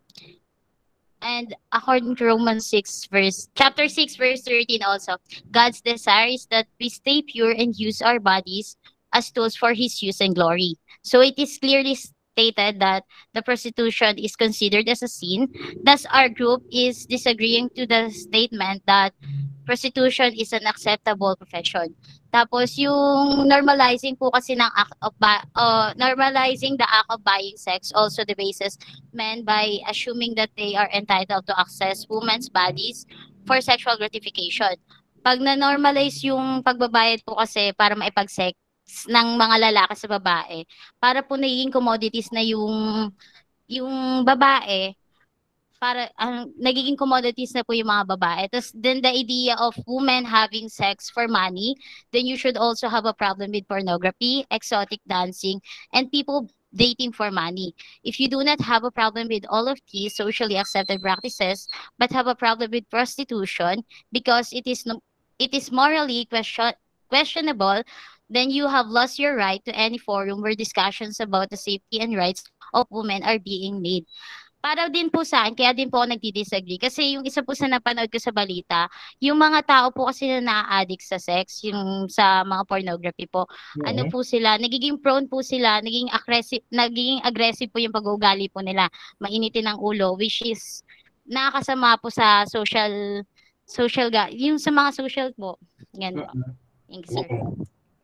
And according to Romans chapter 6 verse 13 also, God's desire is that we stay pure and use our bodies as tools for his use and glory. So it is clearly stated that the prostitution is considered as a sin. Thus, our group is disagreeing to the statement that prostitution is an acceptable profession. Tapos yung normalizing po kasi ng normalizing the act of buying sex also debases men by assuming that they are entitled to access women's bodies for sexual gratification. Pag na-normalize yung pagbabayad po kasi para maipag-sex ng mga lalaki sa babae, para po nagiging commodities na yung babae, para nagiging commodities na po yung mga babae. Tapos then the idea of women having sex for money, then you should also have a problem with pornography, exotic dancing, and people dating for money. If you do not have a problem with all of these socially accepted practices, but have a problem with prostitution because it is morally questionable, then you have lost your right to any forum where discussions about the safety and rights of women are being made. Para din po sa akin, kaya din po ako nagdi-disagree. Kasi yung isa po sa napanood ko sa balita, yung mga tao po kasi na na-addict sa sex, yung sa mga pornography po, ano po sila, nagiging prone po sila, nagiging aggressive po yung pag-uugali po nila, mainitin ang ulo, which is nakakasama po sa yung sa mga social po. Yan po. Thanks, sir.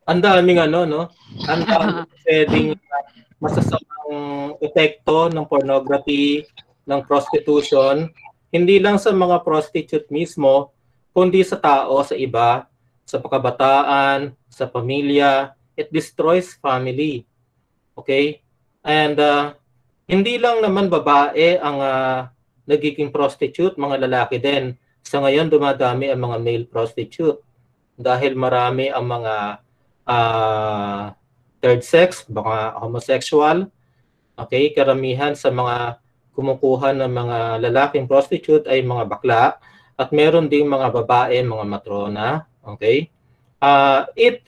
Ang daming ano, no? Ang daming pwedeng masasamang epekto ng pornography, ng prostitution, hindi lang sa mga prostitute mismo, kundi sa tao, sa iba, sa pakabataan, sa pamilya. It destroys family. Okay? And hindi lang naman babae ang nagiging prostitute, mga lalaki din. Sa ngayon, dumadami ang mga male prostitute dahil marami ang mga third sex, mga homosexual. Okay? Karamihan sa mga kumukuha ng mga lalaking prostitute ay mga bakla at meron ding mga babae, mga matrona. Okay? It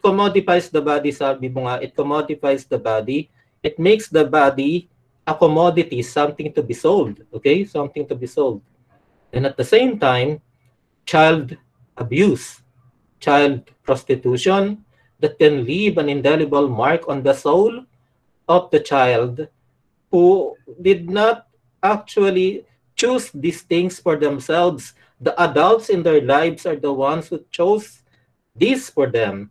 commodifies the body, sabi mo nga, it commodifies the body. It makes the body a commodity, something to be sold. Okay? Something to be sold. And at the same time, child abuse, child prostitution that can leave an indelible mark on the soul of the child who did not actually choose these things for themselves. The adults in their lives are the ones who chose this for them,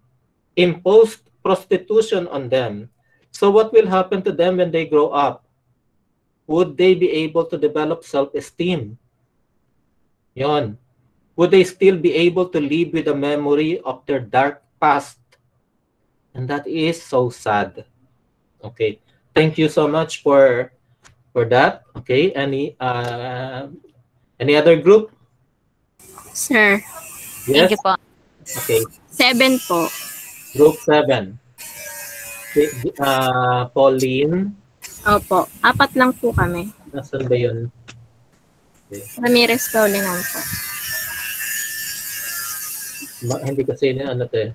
imposed prostitution on them. So what will happen to them when they grow up? Would they be able to develop self-esteem? Yon. Would they still be able to live with the memory of their dark past? And that is so sad. Okay. Thank you so much for that. Okay. Any other group? Sir. Yes. Thank you po. Okay. 7 po. Group 7. Pauline. Opo. 4 lang po kami. Nasaan ba yun? Okay. Ramirez Paulinan po. Hindi kasi yun ano to eh.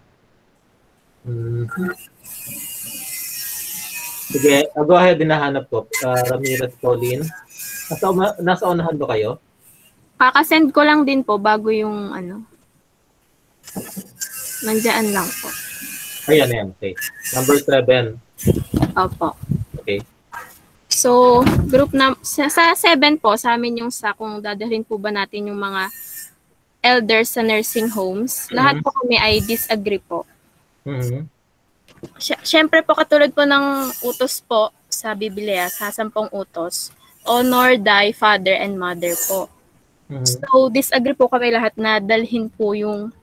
Sige, go ahead, dinahanap ko. Ramirez Pauline. Nasa unahan ba kayo? Kakasend ko lang din po bago yung ano. Nandiyan lang po. Ayan. Okay. Number 7. Opo. Okay. So, group na sa 7 po, sa amin yung sa kung dadalhin po ba natin yung mga elders sa nursing homes. Lahat po kami ay disagree po. Siyempre po, katulad po ng utos po sa Biblia, sa 10 utos, honor thy father and mother po. So, disagree po kami lahat na dalhin po yung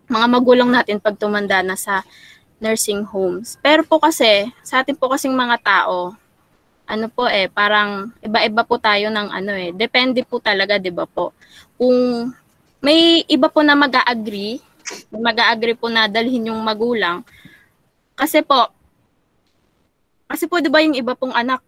mga magulang natin pag tumanda na sa nursing homes. Pero po kasi, sa atin po kasing mga tao, ano po parang iba-iba po tayo ng ano depende po talaga, 'di ba po? Kung may iba po na mag-a-agree po na dalhin yung magulang. Kasi po 'di ba yung iba pong anak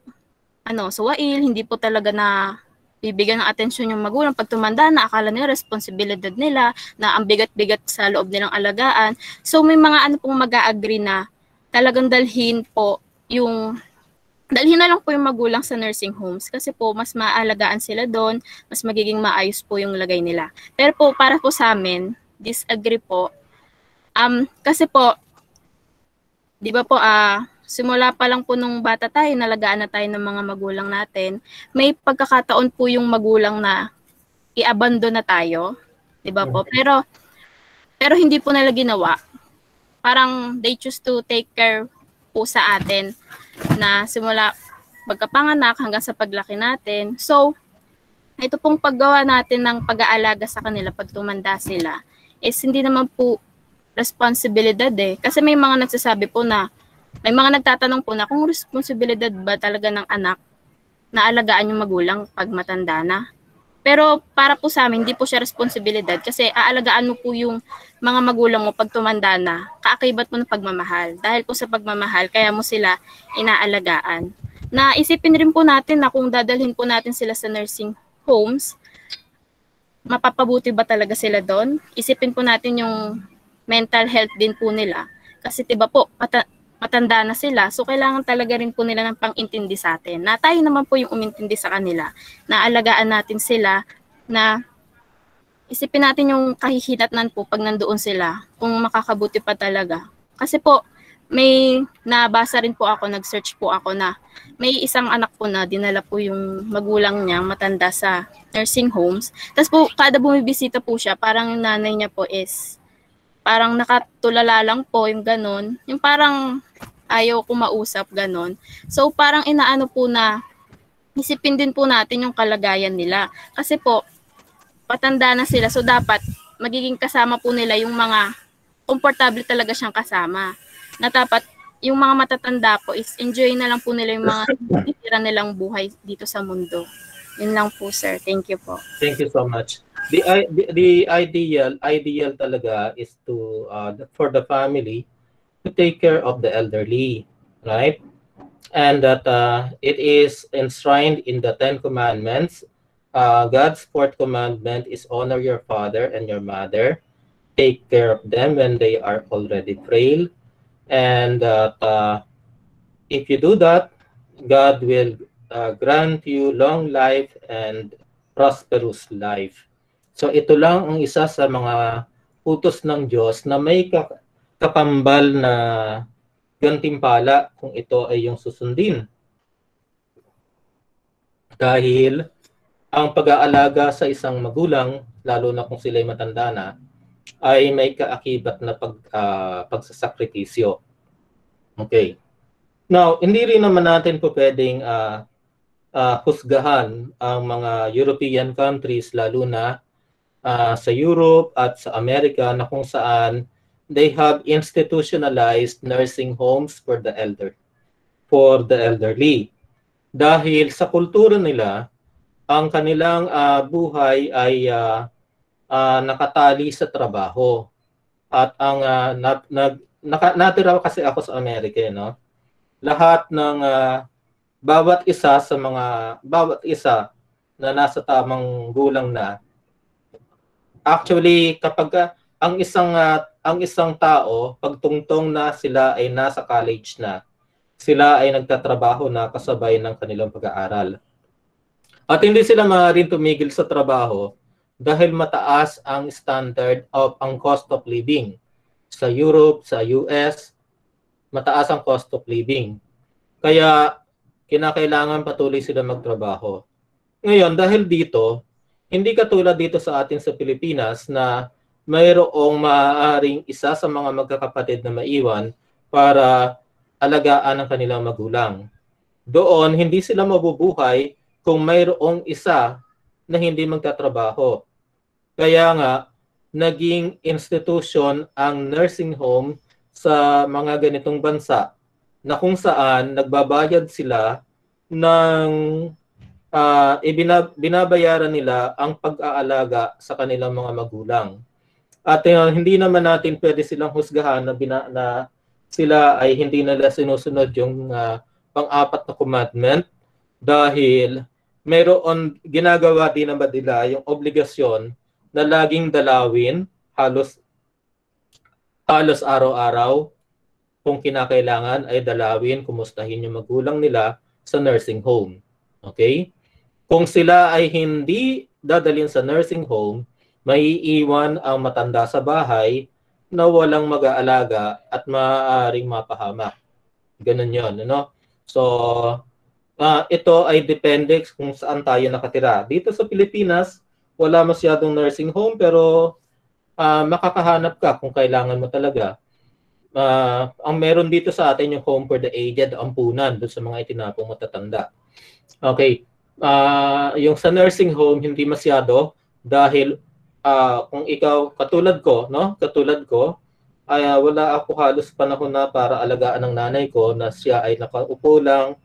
suwail, hindi po talaga na bibigyan ng atensyon yung magulang pag tumanda na, akala nila responsibilidad nila na ang bigat-bigat sa loob nilang alagaan. So may mga pong mag-a-agree na talagang dalhin na lang po yung magulang sa nursing homes kasi po mas maalagaan sila doon, mas magiging maayos po yung lagay nila. Pero po para po sa amin, disagree po. Kasi po, di ba po, simula pa lang po nung bata tayo, nalagaan na tayo ng mga magulang natin, may pagkakataon po yung magulang na i-abandon na tayo, di ba po? Pero hindi po nila ginawa. Parang they choose to take care po sa atin na simula pagkapanganak hanggang sa paglaki natin. So, ito pong paggawa natin ng pag-aalaga sa kanila pag tumanda sila is hindi naman po responsibilidad Kasi may mga nagsasabi po na, may mga nagtatanong po na kung responsibilidad ba talaga ng anak na alagaan yung magulang pag matanda na. Pero para po sa amin, hindi po siya responsibilidad kasi aalagaan mo po yung mga magulang mo pag tumanda na, kaakibat mo ng pagmamahal. Dahil po sa pagmamahal, kaya mo sila inaalagaan. Na isipin rin po natin na kung dadalhin po natin sila sa nursing homes, mapapabuti ba talaga sila doon? Isipin po natin yung mental health din po nila. Kasi diba po, matanda na sila, so kailangan talaga rin po nila ng pang-intindi sa atin. Na tayo naman po yung umintindi sa kanila, na alagaan natin sila, na isipin natin yung kahihinatnan po pag nandoon sila, kung makakabuti pa talaga. Kasi po, may nabasa rin po ako, nag-search po ako na may isang anak po na dinala po yung magulang niya matanda sa nursing homes. Tapos po, kada bumibisita po siya, parang yung nanay niya po is parang nakatulala lang po yung ganun. Yung parang ayaw kumausap, ganun. So parang inaano po na isipin din po natin yung kalagayan nila. Kasi po, patanda na sila. So dapat magiging kasama po nila yung mga komportable talaga siyang kasama. Na dapat yung mga matatanda po is enjoy na lang po nila yung mga titira nilang buhay dito sa mundo. Yun lang po, sir. Thank you po. Thank you so much. The ideal talaga is to for the family to take care of the elderly, right? And that it is enshrined in the Ten Commandments. God's fourth commandment is honor your father and your mother. Take care of them when they are already frail. And if you do that, God will grant you long life and prosperous life. So ito lang ang isa sa mga utos ng Diyos na may kapambal na gantimpala kung ito ay yung susundin. Dahil ang pag-aalaga sa isang magulang, lalo na kung sila'y matanda na, ay may kaakibat na pagsasakripisyo. Okay. Now, hindi rin naman natin po pwedeng husgahan ang mga European countries, lalo na sa Europe at sa Amerika, na kung saan they have institutionalized nursing homes for the elderly. Dahil sa kultura nila, ang kanilang buhay ay nakatali sa trabaho. At ang natira kasi ako sa Amerika, no? Lahat ng bawat isa na nasa tamang gulang na, actually kapag ang isang tao pagtungtong na sila ay nasa college na, sila ay nagtatrabaho na kasabay ng kanilang pag-aaral. At hindi sila maaaring tumigil sa trabaho dahil mataas ang standard of ang cost of living. Sa Europe, sa US, mataas ang cost of living. Kaya kinakailangan patuloy sila magtrabaho. Ngayon, dahil dito, hindi katulad dito sa atin sa Pilipinas na mayroong maaaring isa sa mga magkakapatid na maiwan para alagaan ang kanilang magulang. Doon, hindi sila mabubuhay kung mayroong isa na hindi magtatrabaho. Kaya nga, naging institution ang nursing home sa mga ganitong bansa na kung saan nagbabayad sila ng binabayaran nila ang pag-aalaga sa kanilang mga magulang. At hindi naman natin pwede silang husgahan na sila ay hindi nila sinusunod yung pang-apat na commandment dahil mayroon ginagawa din naman nila yung obligasyon na laging dalawin halos araw-araw, kung kinakailangan ay dalawin, kumustahin yung magulang nila sa nursing home. Okay? Kung sila ay hindi dadalhin sa nursing home, maiiwan ang matanda sa bahay na walang mag-aalaga at maaaring mapahamak. Ganun yun. Ano? So, ito ay depende kung saan tayo nakatira. Dito sa Pilipinas, wala masyadong nursing home pero makakahanap ka kung kailangan mo talaga. Ang meron dito sa atin yung home for the aged, ampunan doon sa mga itinapong matatanda. Okay. Yung sa nursing home hindi masyado dahil kung ikaw katulad ko, no? Katulad ko ay wala ako halos panahon na para alagaan ng nanay ko na siya ay nakaupo lang,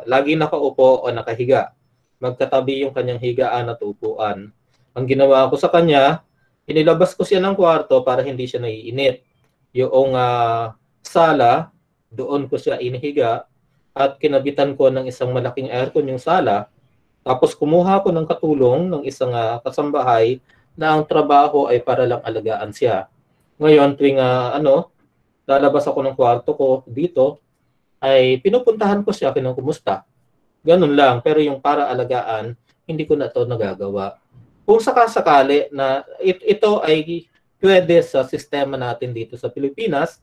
lagi nakaupo o nakahiga. Magkatabi yung kanyang higaan at upuan. Ang ginawa ko sa kanya, inilabas ko siya ng kwarto para hindi siya naiinit. Yung sala, doon ko siya inihiga at kinabitan ko ng isang malaking aircon yung sala. Tapos kumuha ko ng katulong ng isang kasambahay na ang trabaho ay para lang alagaan siya. Ngayon, tuwing lalabas ako ng kwarto ko dito, ay pinupuntahan ko siya, kinukumusta. Ganun lang, pero yung para alagaan, hindi ko na ito nagagawa. Kung sakasakali na ito ay pwede sa sistema natin dito sa Pilipinas,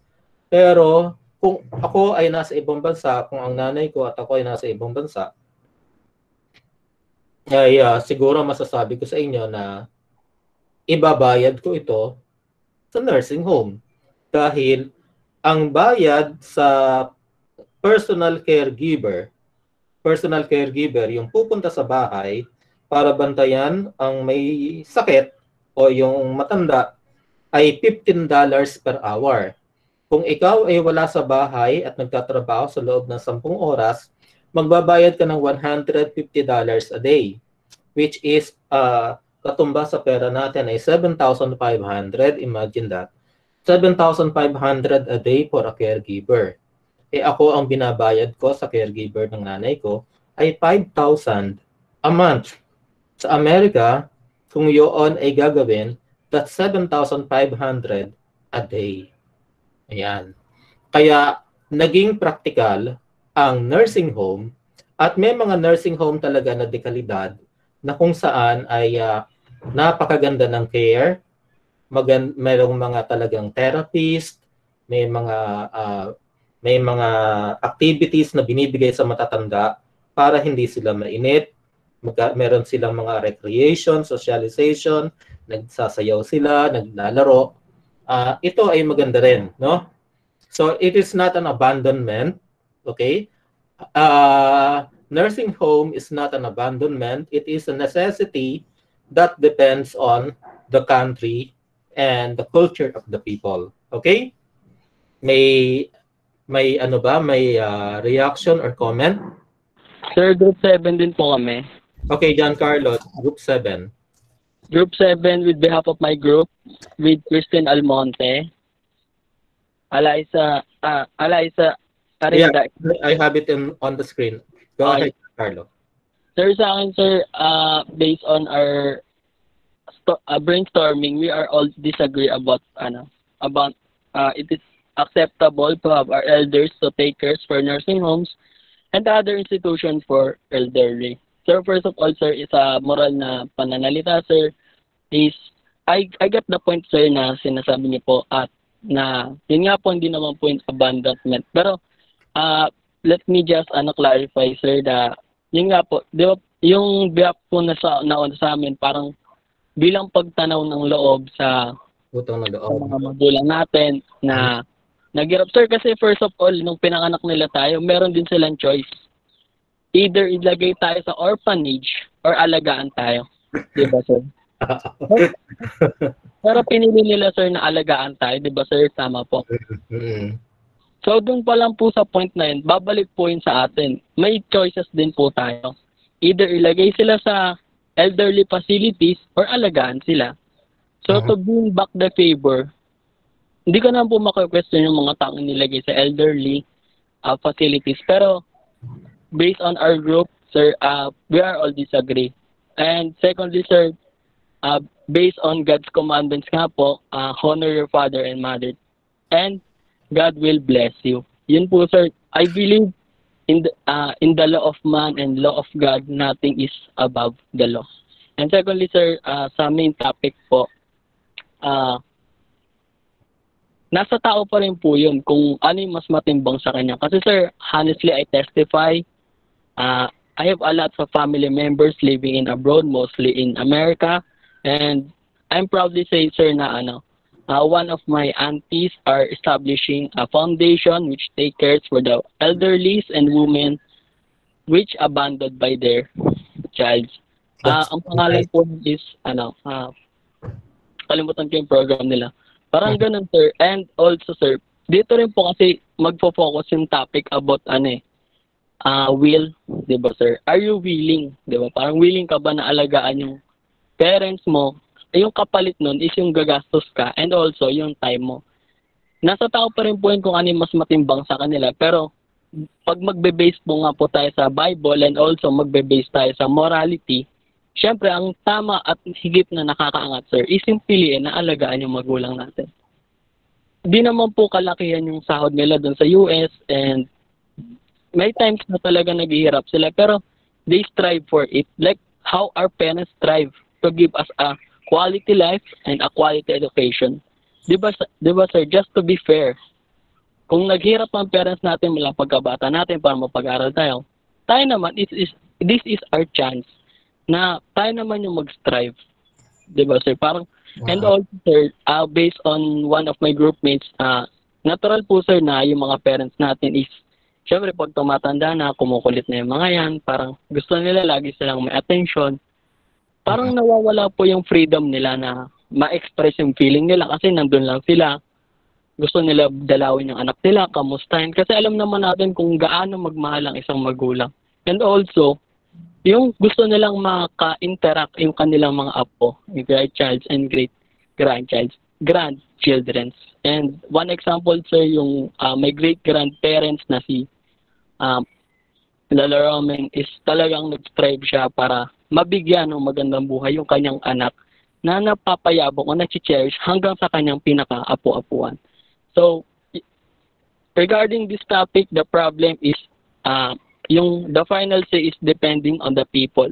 pero kung ako ay nasa ibang bansa, kung ang nanay ko at ako ay nasa ibang bansa, ay siguro masasabi ko sa inyo na ibabayad ko ito sa nursing home. Dahil ang bayad sa personal caregiver, yung pupunta sa bahay para bantayan ang may sakit o yung matanda ay $15 per hour. Kung ikaw ay wala sa bahay at nagtatrabaho sa loob ng 10 oras, magbabayad ka ng $150 a day, which is katumba sa pera natin ay 7,500. Imagine that. 7,500 a day for a caregiver. Ako ang binabayad ko sa caregiver ng nanay ko ay 5,000 a month. Sa Amerika, kung yun ay gagawin, that's 7,500 a day. Ayan. Kaya naging practical ang nursing home at may mga nursing home talaga na dekalidad na kung saan ay napakaganda ng care, mayroong mga talagang therapist, may mga activities na binibigay sa matatanda para hindi sila mainit. Meron silang mga recreation, socialization, nagsasayaw sila, naglalaro. Ito ay maganda rin, no? So it is not an abandonment, okay? Nursing home is not an abandonment. It is a necessity that depends on the country and the culture of the people. Okay? May reaction or comment? Sir, Group 7 din po kami. Okay, Giancarlo, Group 7. Group 7 with behalf of my group, with Kristen Almonte, Eliza Arinda. Yeah, I have it on the screen. Go ahead, Carlo. Sir, sa akin, sir, based on our brainstorming, we are all disagree about it is acceptable to have our elders to take cares for nursing homes and other institutions for elderly. Sir, first of all, sir, is a moral na pananalita, sir, is I get the point, sir, na sinasabi niyo po at na yun nga po hindi naman po yung abandonment. Pero let me just clarify, sir, na yun nga po, di ba, yung biyak po na sa amin, parang bilang pagtanaw ng loob sa mga magulang natin na naghirap. Sir, kasi first of all, nung pinanganak nila tayo, meron din silang choice. Either ilagay tayo sa orphanage or alagaan tayo. Di ba, sir? Pero pinili nila, sir, na alagaan tayo. Di ba, sir? Tama po. So, doon pa lang po sa point na yun, babalik po yun sa atin. May choices din po tayo. Either ilagay sila sa elderly facilities or alagaan sila. So, to bring back the favor, hindi ko na po maka-question yung mga taong nilagay sa elderly facilities. Pero, based on our group, sir, we are all disagree. And secondly, sir, based on God's commandments nga po, honor your father and mother. And God will bless you. Yun po, sir. I believe in the law of man and law of God, nothing is above the law. And secondly, sir, sa main topic po, nasa tao pa rin po yun kung ano yung mas matimbang sa kanya. Kasi, sir, honestly, I testify, I have a lot of family members living in abroad, mostly in America. And I'm proudly say, sir, na one of my aunties are establishing a foundation which take care for the elderly and women which abandoned by their child. Ang pangalan po is kalimutan ko yung program nila. Parang ganun, sir. And also, sir, dito rin po kasi magfo-focus yung topic about will, 'di ba, sir? Are you willing, 'di ba? Parang willing ka ba na alagaan yung parents mo? Yung kapalit nun is yung gagastos ka and also yung time mo. Nasa tao pa rin po yun kung ano yung mas matimbang sa kanila. Pero pag magbe-base po nga po tayo sa Bible and also magbe-base tayo sa morality, syempre ang tama at higit na nakakaangat, sir, is yung piliin na alagaan yung magulang natin. Di naman po kalakihan yung sahod nila doon sa US and may times na talaga naghihirap sila pero they strive for it. Like how our parents strive to give us a quality life and a quality education. Diba sir, just to be fair, Kung naghirap ang parents natin mula pagkabata natin para mapag-aral tayo naman, this is our chance na tayo naman yung mag-strive. Diba, sir? Parang, and also, sir, based on one of my groupmates, natural po, sir, na yung mga parents natin is, syempre, pag tumatanda na, kumukulit na yung mga yan, parang gusto nila lagi silang may attention. Parang nawawala po yung freedom nila na ma-express yung feeling nila kasi nandun lang sila. Gusto nila dalawin yung anak nila, kamustahin. Kasi alam naman natin kung gaano magmahal ang isang magulang. And also, yung gusto nilang maka-interact yung kanilang mga apo, yung grandchilds and grandchildren. And one example, sir, yung my great-grandparents na si Lala Roman is talagang nag-strive siya para mabigyan ng magandang buhay yung kanyang anak na napapayabong o na-cherish hanggang sa kanyang pinaka-apo-apuan. So, regarding this topic, the problem is the final say is depending on the people.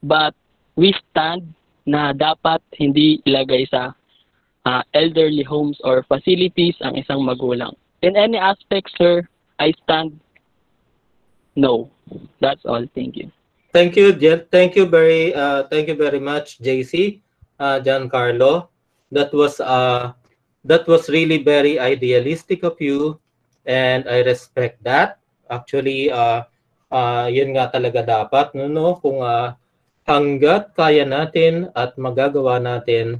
But we stand na dapat hindi ilagay sa elderly homes or facilities ang isang magulang. In any aspect, sir, I stand no. That's all. Thank you. Thank you, thank you very much, JC, Giancarlo. That was really very idealistic of you, and I respect that. Actually, yun nga talaga dapat, no? Kung hanggat kaya natin at magagawa natin,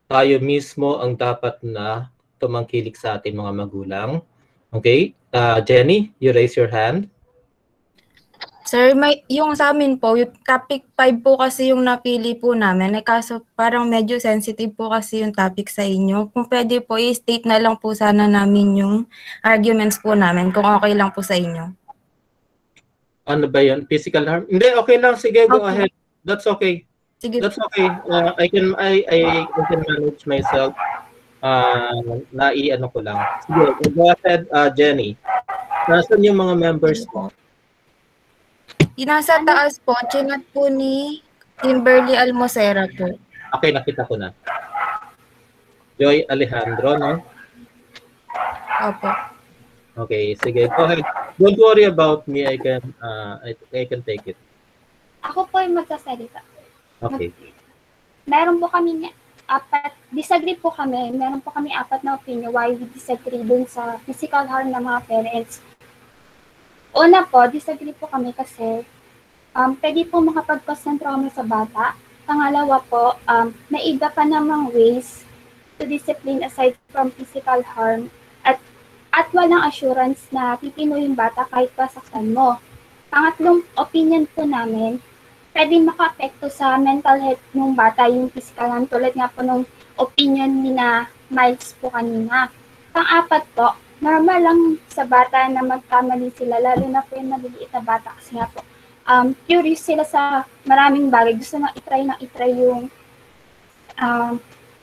tayo mismo ang dapat na tumangkilik sa ating mga magulang. Okay? Jenny, you raise your hand. Sir, yung sa amin po, yung topic 5 po kasi yung napili po namin. Kaso parang medyo sensitive po kasi yung topic sa inyo. Kung pwede po, i-state na lang po sana namin yung arguments po namin, kung okay lang po sa inyo. Ano ba yun? Physical harm? Hindi, okay lang. Sige, go ahead. That's okay. Sige. That's okay. I can manage myself. Ano ko lang. Sige, go ahead, Jenny. Nasaan yung mga members mo? Nasa taas po, chinat po ni Kimberly Almosera po. Okay, nakita ko na. Joy Alejandro, no? Opo. Okay, sige. Go ahead. Don't worry about me. I can take it. Ako po yung magsasalita. Okay. Meron po kami disagree po kami. Meron po kami 4 na opinion why we disagree dun sa physical harm ng mga parents. Una po, disagree po kami kasi pwede po makapag-cause ng trauma sa bata. Pangalawa po, may iba pa namang ways to discipline aside from physical harm at walang assurance na pipino yung bata kahit pasaktan mo. Pangatlong opinion po namin, pwede maka-apekto sa mental health ng bata yung physical harm tulad nga po ng opinion ni na Miles po kanina. Pang-apat po, normal lang sa bata na magkamali sila, lalo na po yung maliliit na bata kasi nga po, curious sila sa maraming bagay. Gusto na itry yung,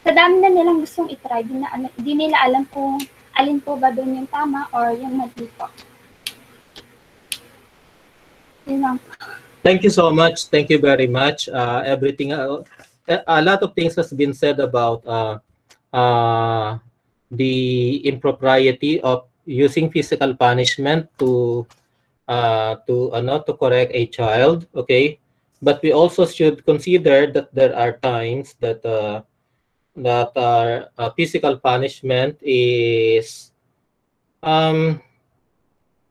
sa dami na nilang gustong itry, di nila alam kung alin po ba doon yung tama or yung mali po. Yun lang po. Thank you so much. Thank you very much. Everything, a lot of things has been said about the impropriety of using physical punishment to correct a child, okay? But we also should consider that there are times that physical punishment is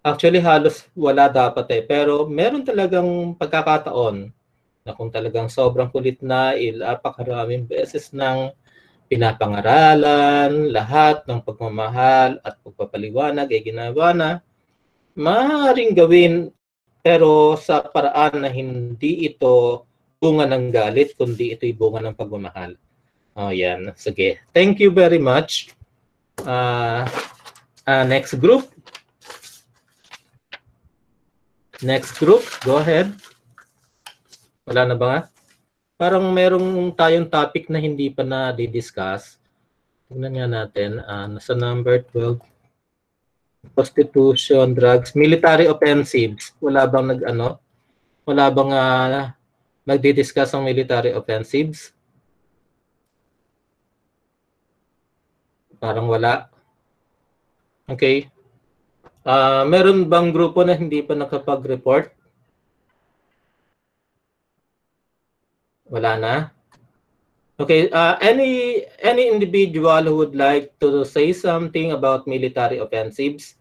actually halos wala dapat pero meron talagang pagkakataon na kung talagang sobrang kulit na, napakaraming beses ng pinapangaralan, lahat ng pagmamahal at pagpapaliwanag ay ginawa na, maaaring gawin pero sa paraan na hindi ito bunga ng galit, kundi ito'y bunga ng pagmamahal. Yan. Sige. Thank you very much. Next group. Next group. Go ahead. Wala na ba nga? Parang merong tayong topic na hindi pa na-discuss. Tingnan nga natin. Nasa number 12. Prostitution, drugs, military offensives. Wala bang nagdi-discuss ang military offensives? Parang wala. Okay. Meron bang grupo na hindi pa nakapag-report? Wala na? Okay, any individual who would like to say something about military offensives?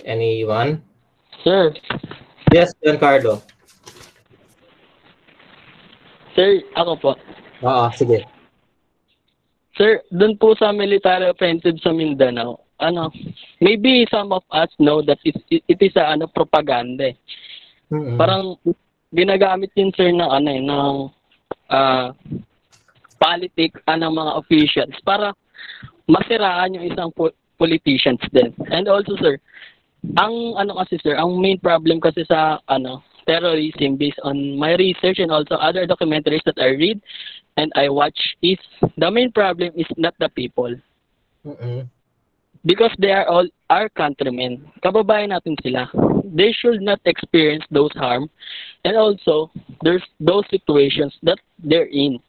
Anyone? Sir, Yes, Giancarlo. sir, ako po. Oo, sige. Sir, dun po sa military offensive sa Mindanao, maybe some of us know that it is a propaganda. Parang ginagamit din sir ng politics ng mga officials para masiraan yung isang politicians din. And also sir, ang main problem kasi sa terrorism, based on my research and also other documentaries that I read and I watch, is the main problem is not the people. Because they are all our countrymen. Kababayan natin sila. They should not experience those harm. And also, there's those situations that they're in.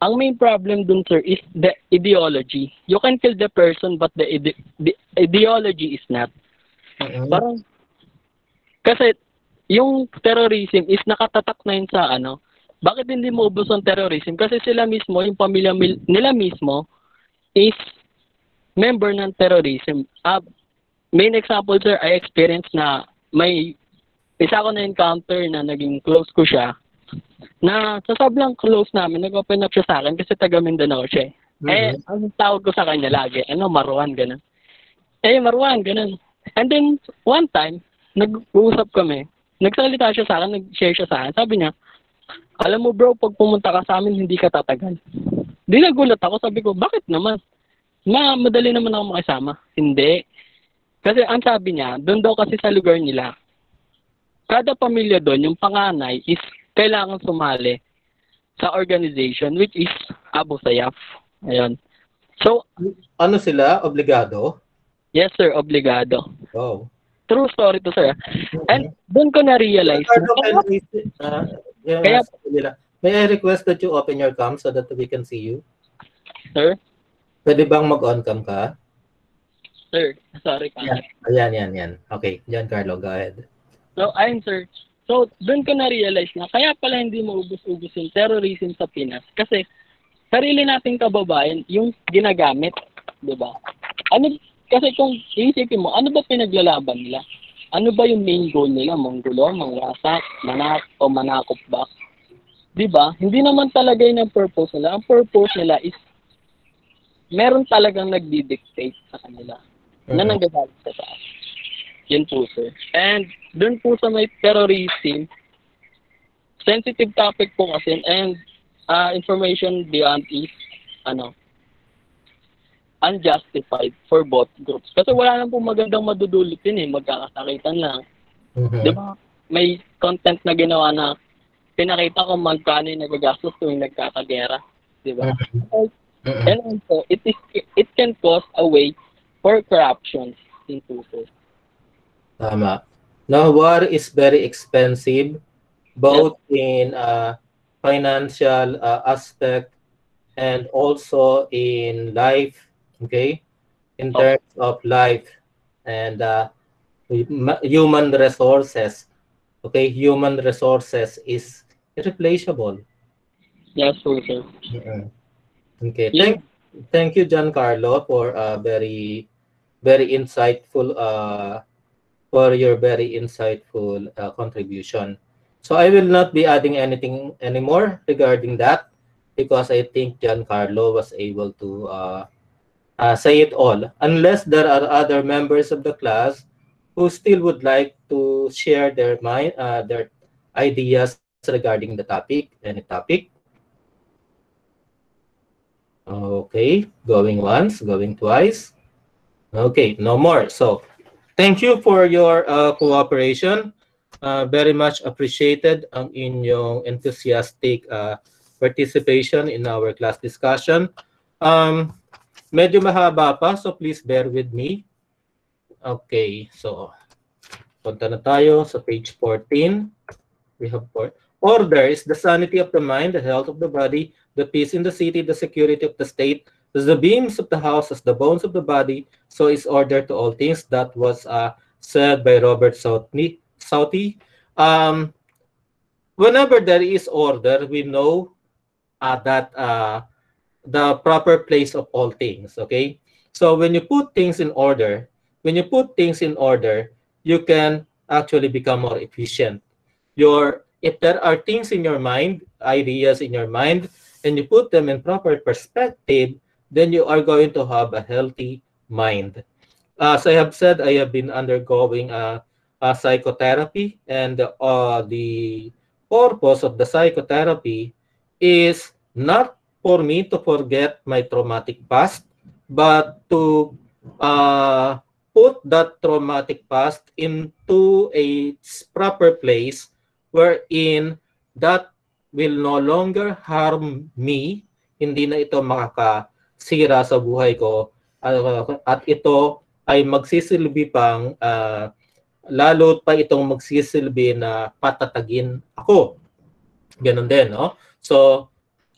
Ang main problem dun, sir, is the ideology. You can kill the person, but the ideology is not. Parang, kasi, yung terrorism is nakatatak na yun sa bakit hindi mo ubos ang terrorism? Kasi sila mismo, yung pamilya nila mismo, is member ng terrorism. Main example, sir, I experienced na may isa ko na encounter na naging close ko siya, na sa sobrang close namin, nag-open up siya sa akin kasi taga Mindanao siya. Ang tawag ko sa kanya lagi, Marwan, ganun. Marwan, ganun. And then, one time, nag-uusap kami, nagsalita siya sa akin, nag-share siya sa akin. Sabi niya, alam mo bro, pag pumunta ka sa amin, hindi ka tatagal. Di nagulat ako, sabi ko, bakit naman? Madali naman ako makisama. Hindi. Kasi ang sabi niya, doon daw kasi sa lugar nila, kada pamilya doon, yung panganay is kailangan sumali sa organization, which is Abu Sayyaf. Ayun. So, ano sila? Obligado? Yes sir, obligado. Wow. True story to sir. And doon ko na-realize may I request that you open your cam so that we can see you? Sir? Pwede bang mag-on cam ka? Sir, sorry ka. Yan. Okay, Giancarlo, go ahead. So, ayun sir. So, doon ko na-realize na kaya pala hindi maubos-ubos yung terrorism sa Pinas. Kasi, sarili nating kababayan yung ginagamit. Diba? Kasi kung iisipin mo, ano ba pinaglalaban nila? Ano ba yung main goal nila? Monggulo, mangwasak, manakop ba? Diba? Hindi naman talaga yun ang purpose nila. Ang purpose nila is meron talagang nagdi-dictate sa kanila na nanggagaling sa taas. Yun po, sir. And dun po sa may terrorism, sensitive topic po kasi, and information beyond is unjustified for both groups. Kasi wala nang po magandang madudulot yun magkakasakitan lang. Diba? May content na ginawa na pinakita ko magkano yung nagagastos tuwing nagkakagera. Diba? And also, it can cause a way for corruption in Tuso. Tama. Now, war is very expensive, both in financial aspect and also in life, okay? In terms of life and human resources, okay? Human resources is irreplaceable. Yes, sir. Okay. Thank you, Giancarlo, for very insightful for your very insightful contribution. So I will not be adding anything anymore regarding that because I think Giancarlo was able to say it all. Unless there are other members of the class who still would like to share their ideas regarding the topic, any topic. Okay, going once, going twice. Okay, no more. So, thank you for your cooperation. Very much appreciated ang inyong enthusiastic participation in our class discussion. Medyo mahaba pa, so please bear with me. Okay, so punta na tayo sa page 14. We have order is the sanity of the mind, the health of the body, the peace in the city, the security of the state, As the beams of the house, as the bones of the body, so is order to all things. That was said by Robert Southey. Um, Whenever there is order, we know that the proper place of all things. Okay, so when you put things in order, you can actually become more efficient. If there are things in your mind, ideas in your mind, and you put them in proper perspective, then you are going to have a healthy mind. As I have said, I have been undergoing a psychotherapy, and the purpose of the psychotherapy is not for me to forget my traumatic past, but to uh, put that traumatic past into a proper place wherein that will no longer harm me, hindi na ito makakasira sa buhay ko, at ito ay magsisilbi pang lalo pa itong magsisilbi na patatagin ako. Ganun din, no? So,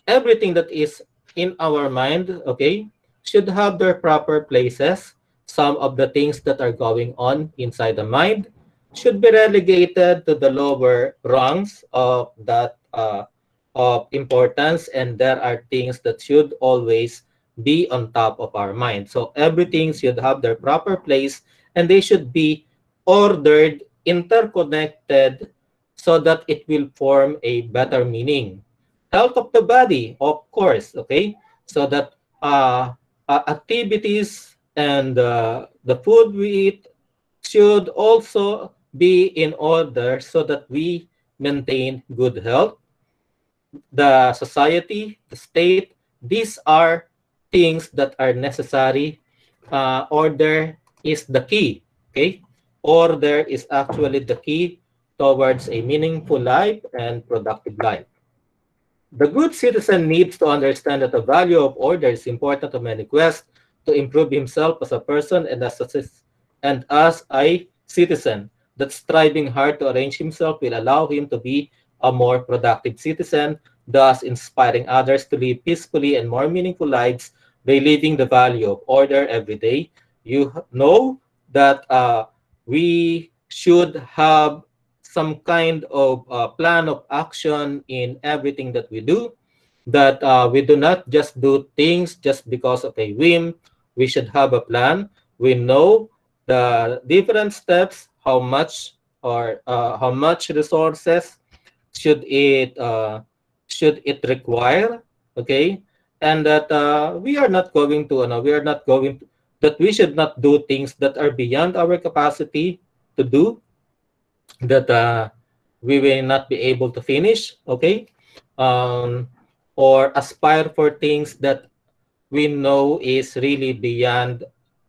everything that is in our mind, okay, should have their proper places. Some of the things that are going on inside the mind should be relegated to the lower rungs of that of importance, and there are things that should always be on top of our mind. So everything should have their proper place, and they should be ordered, interconnected, so that it will form a better meaning. Health of the body, of course, okay? So that activities and the food we eat should also be in order so that we maintain good health. The society, the state, these are things that are necessary. Order is the key, okay? Order is actually the key towards a meaningful life and productive life. The good citizen needs to understand that the value of order is important to many quests to improve himself as a person and as a citizen. That striving hard to arrange himself will allow him to be a more productive citizen, thus inspiring others to live peacefully and more meaningful lives by living the value of order every day. You know that we should have some kind of plan of action in everything that we do, that we do not just do things just because of a whim. We should have a plan. We know the different steps, how much resources should it require, okay? And that that we should not do things that are beyond our capacity to do, that we will not be able to finish, okay? Um, or aspire for things that we know is really beyond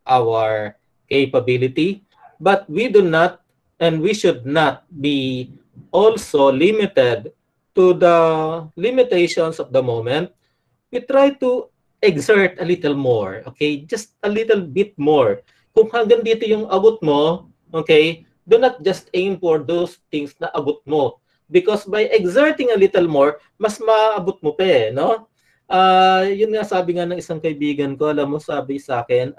our capability. But we do not, and we should not be also limited to the limitations of the moment. We try to exert a little more, okay? Just a little bit more. Kung hanggang dito yung abot mo, okay, do not just aim for those things na abot mo. Because by exerting a little more, mas maabot mo pa no? Yun nga sabi nga ng isang kaibigan ko, alam mo, sabi sa akin,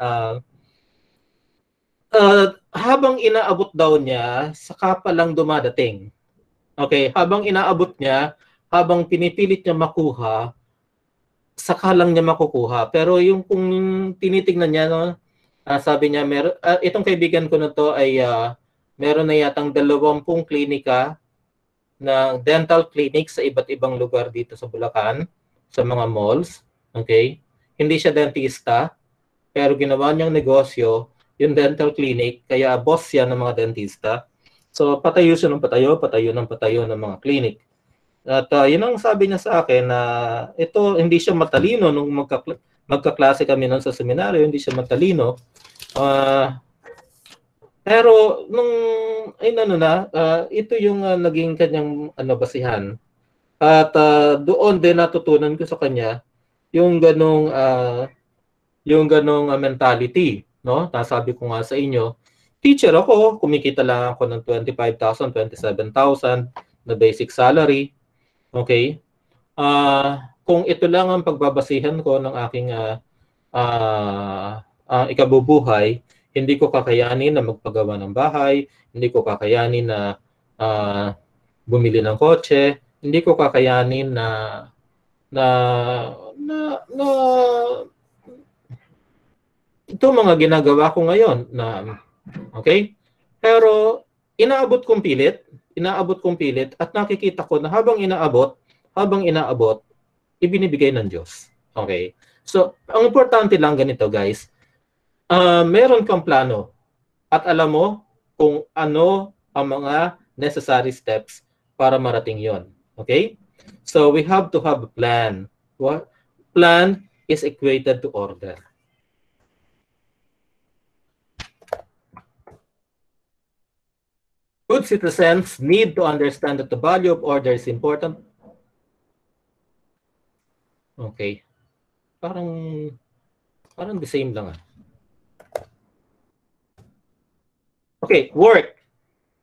habang inaabot daw niya, saka pa lang dumadating. Okay, habang inaabot niya, habang pinipilit niya makuha, saka lang niya makukuha. Pero yung kung tinitingnan niya, no, sabi niya, itong kaibigan ko na to ay meron na yatang 20 klinika ng dental clinic sa iba't ibang lugar dito sa Bulacan, sa mga malls. Okay? Hindi siya dentista, pero ginawa niyang negosyo yung dental clinic, kaya boss siya ng mga dentista. So patayo siya ng patayo ng mga clinic. At yun ang sabi niya sa akin na ito, hindi siya matalino nung magkaklase kami nun sa seminaryo, hindi siya matalino. Pero nung ito yung naging kanyang basihan. At doon din natutunan ko sa kanya yung ganong mentality, no? Nasabi ko nga sa inyo, teacher ako, kumikita lang ako ng 25,000, 27,000 na basic salary. Okay? Kung ito lang ang pagbabasihan ko ng aking ikabubuhay, hindi ko kakayanin na magpagawa ng bahay, hindi ko kakayanin na bumili ng kotse, hindi ko kakayanin na na na, na ito mga ginagawa ko ngayon na okay? Pero inaabot kong pilit at nakikita ko na habang inaabot, ibinibigay ng Diyos. Okay? So, ang importante lang ganito, guys. Meron kang plano at alam mo kung ano ang mga necessary steps para marating yon. Okay? So, we have to have a plan. What? Plan is equated to order. Good citizens need to understand that the value of order is important. Okay. Parang the same lang. Okay, work.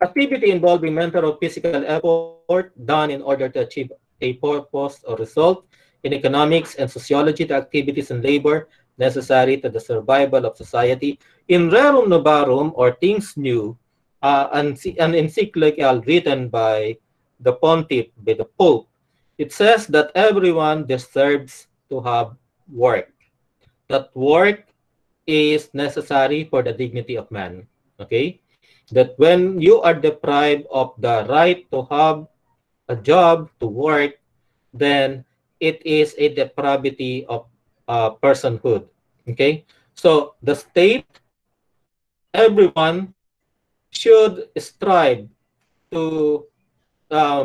Activity involving mental or physical effort done in order to achieve a purpose or result. In economics and sociology, the activities and labor necessary to the survival of society. In Rerum Novarum, or Things New, an encyclical written by the Pontiff, by the Pope, it says that everyone deserves to have work. That work is necessary for the dignity of man. Okay? That when you are deprived of the right to have a job, to work, then it is a depravity of personhood. Okay? So the state, everyone should strive to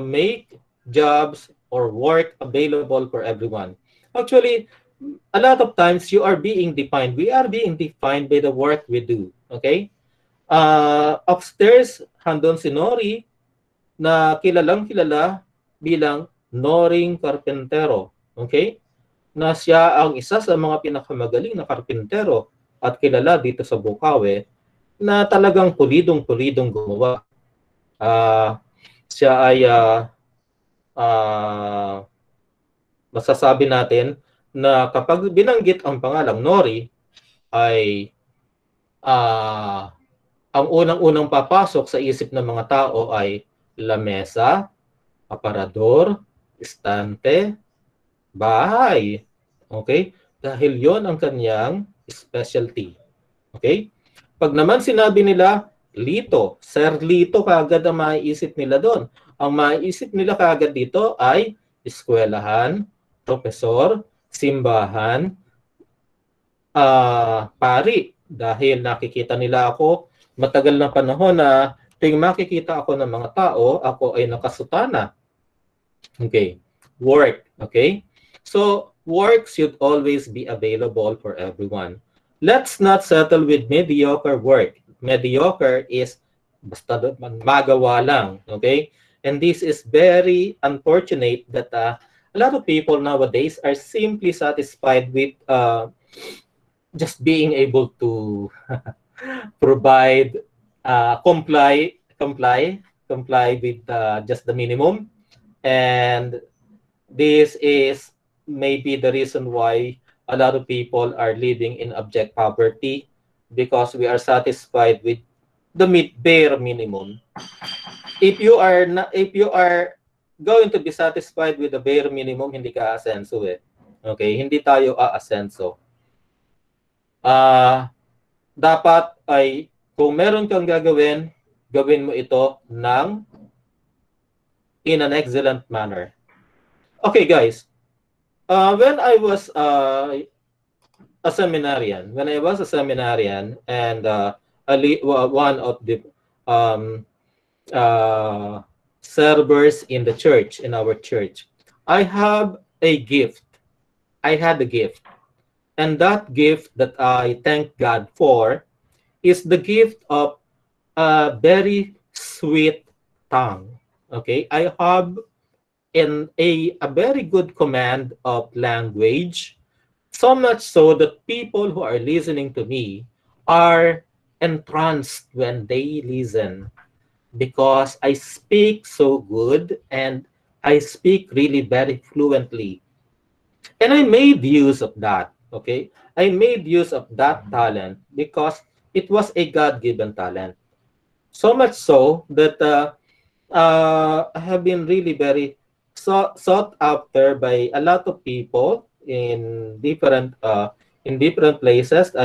make jobs or work available for everyone. Actually, a lot of times you are being defined. We are being defined by the work we do. Okay? Upstairs, handon si Nori na kilalang kilala bilang Noring Carpintero. Okay? Na siya ang isa sa mga pinakamagaling na karpintero at kilala dito sa Bukawi na talagang pulidong-pulidong gumawa. Siya ay masasabi natin na kapag binanggit ang pangalang Nori ay ang unang-unang papasok sa isip ng mga tao ay lamesa, aparador, estante, bahay. Okay? Dahil yon ang kanyang specialty. Okay? Pag naman sinabi nila, Lito, Sir Lito, kaagad ang maiisip nila doon. Ang maiisip nila kaagad dito ay eskwelahan, profesor, simbahan, pari. Dahil nakikita nila ako, matagal na panahon na tuwing makikita ako ng mga tao, ako ay nakasutana. Okay. Work. Okay? So, work should always be available for everyone. Let's not settle with mediocre work. Mediocre is basta magawa lang. Okay? And this is very unfortunate that a lot of people nowadays are simply satisfied with just being able to provide, comply with just the minimum. And this is maybe the reason why a lot of people are living in abject poverty, because we are satisfied with the bare minimum. If you are going to be satisfied with the bare minimum, hindi ka aasenso eh. Okay, hindi tayo aasenso. Dapat ay kung meron kang gagawin, gawin mo ito in an excellent manner. Okay, guys. When I was a seminarian, and one of the servers in the church, in our church, I had a gift. And that gift that I thank God for is the gift of a very sweet tongue. Okay, I have a very good command of language, so much so that people who are listening to me are entranced when they listen, because I speak so good and I speak really very fluently. And I made use of that. Okay? I made use of that talent because it was a God-given talent. So much so that I have been really very sought after by a lot of people in different places.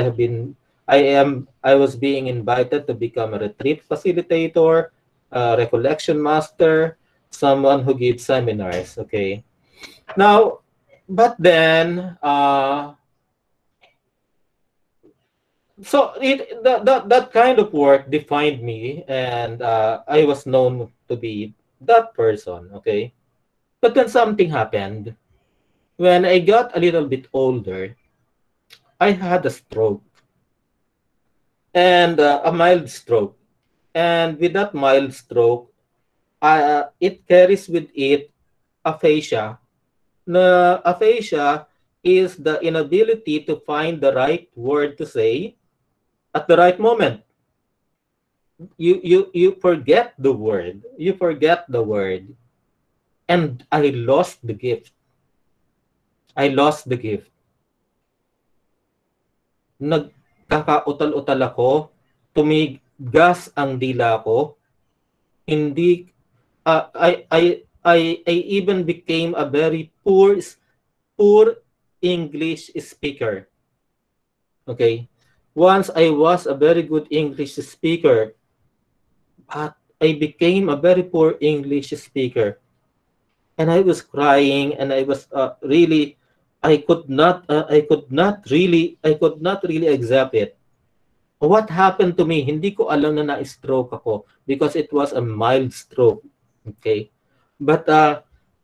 I was being invited to become a retreat facilitator, a recollection master, someone who gives seminars. Okay, now, but then that kind of work defined me, and I was known to be that person. Okay, but then something happened. When I got a little bit older, I had a stroke, and a mild stroke. And with that mild stroke, it carries with it aphasia. Na aphasia is the inability to find the right word to say at the right moment. You forget the word. You forget the word. And I lost the gift. I lost the gift. Nagkakautal-utal ako, tumigas ang dila ko, hindi I even became a very poor English speaker. Okay? Once I was a very good English speaker, but I became a very poor English speaker. And I was crying, and I was really I could not really accept it. What happened to me? Hindi ko alam na na-stroke ako because it was a mild stroke. Okay? But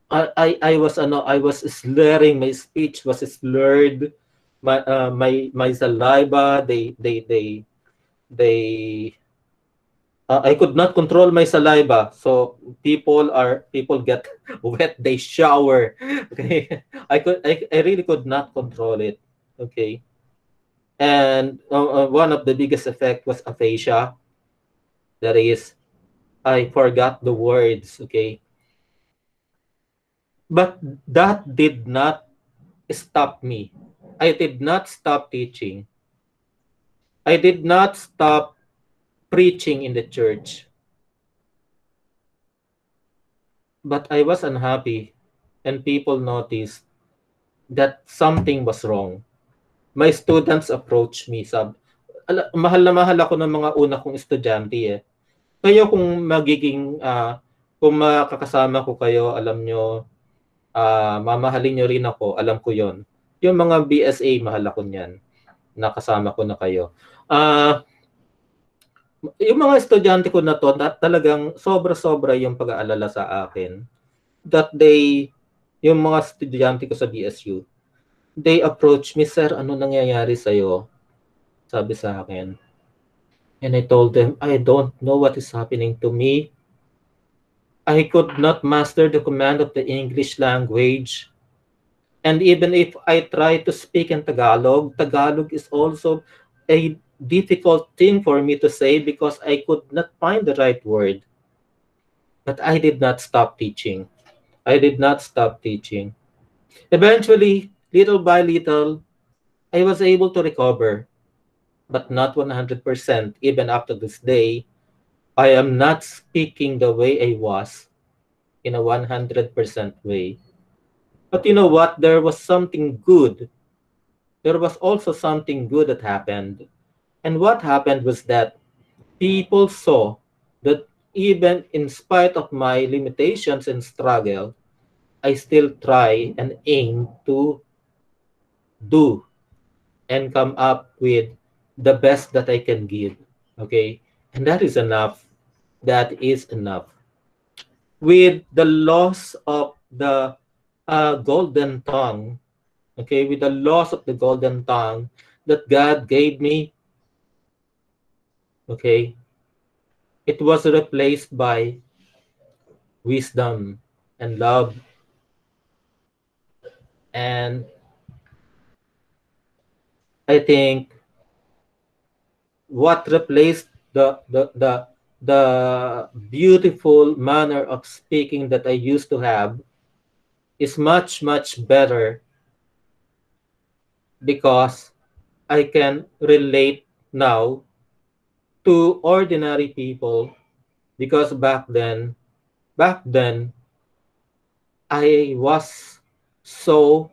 I was slurring, my speech was slurred. My saliva, they I could not control my saliva. So people get wet, they shower. Okay? I really could not control it. Okay? And one of the biggest effect was aphasia. That is, I forgot the words. Okay? But that did not stop me. I did not stop teaching. I did not stop preaching in the church. But I was unhappy, and people noticed that something was wrong. My students approached me. Mahal na mahal ako ng mga una kong estudyante eh. Kayo kung kung makakasama ko kayo, alam nyo, mamahalin nyo rin ako, alam ko yon. Yung mga BSA, mahal ako niyan. Nakasama ko na kayo. Yung mga estudyante ko na to, talagang sobra-sobra yung pag-aalala sa akin. That yung mga estudyante ko sa BSU, they approach me, "Sir, ano nangyayari sa'yo?" Sabi sa akin. And I told them, I don't know what is happening to me. I could not master the command of the English language. And even if I try to speak in Tagalog, Tagalog is also a difficult thing for me to say because I could not find the right word. But I did not stop teaching. I did not stop teaching. Eventually, little by little, I was able to recover, but not 100%. Even after this day, I am not speaking the way I was in a 100% way. But you know what? There was something good. There was also something good that happened. And what happened was that people saw that even in spite of my limitations and struggle, I still try and aim to do and come up with the best that I can give. Okay? And that is enough. That is enough. With the loss of the golden tongue, okay, with the loss of the golden tongue that God gave me, okay, it was replaced by wisdom and love. And I think what replaced the beautiful manner of speaking that I used to have is much, much better because I can relate now to ordinary people because back then I was so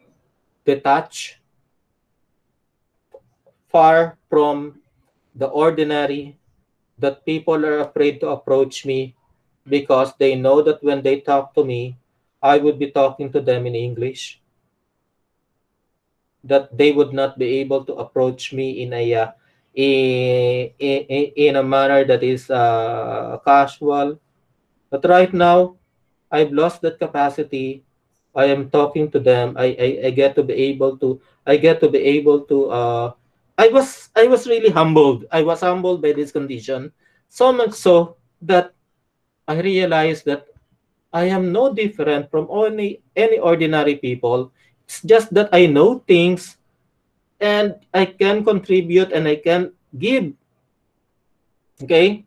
detached, far from the ordinary, that people are afraid to approach me because they know that when they talk to me, I would be talking to them in English, that they would not be able to approach me in in a manner that is casual. But right now, I've lost that capacity. I am talking to them. I get to be able to. I get to be able to. I was really humbled. I was humbled by this condition, so much so that I realized that I am no different from any ordinary people. It's just that I know things and I can contribute and I can give. Okay?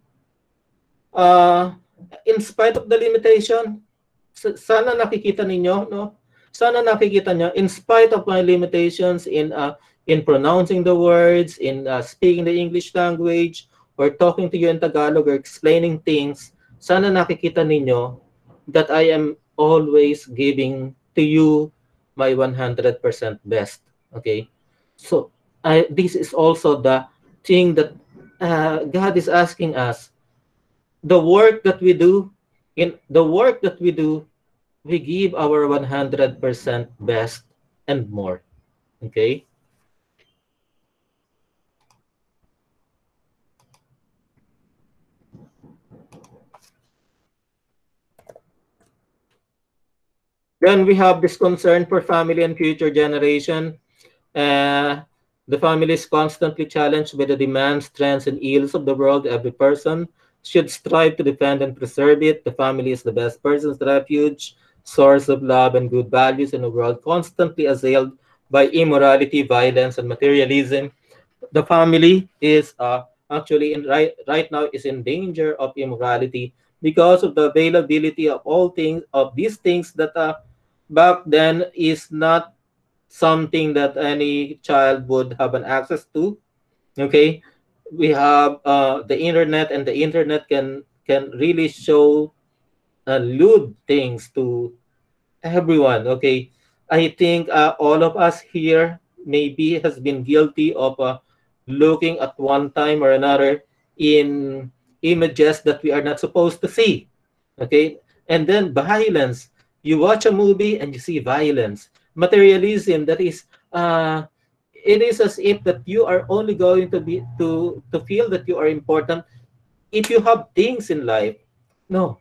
Uh, in spite of the limitation, sana nakikita ninyo, no? Sana nakikita nyo, in spite of my limitations in pronouncing the words, in speaking the English language, or talking to you in Tagalog, or explaining things, sana nakikita ninyo that I am always giving to you my 100% best. Okay? So, this is also the thing that God is asking us. The work that we do, in the work that we do, we give our 100% best and more. Okay? Then we have this concern for family and future generation. Uh, the family is constantly challenged by the demands, trends, and ills of the world. Every person should strive to defend and preserve it. The family is the best person's refuge, source of love and good values in a world constantly assailed by immorality, violence, and materialism. The family is actually in right now is in danger of immorality because of the availability of all things of these things that back then is not something that any child would have an access to. Okay, we have the internet, and the internet can really show lewd things to everyone. Okay, I think all of us here maybe has been guilty of looking at one time or another in images that we are not supposed to see. Okay, and then violence. You watch a movie and you see violence, materialism. That is, it is as if that you are only going to be to feel that you are important if you have things in life. No,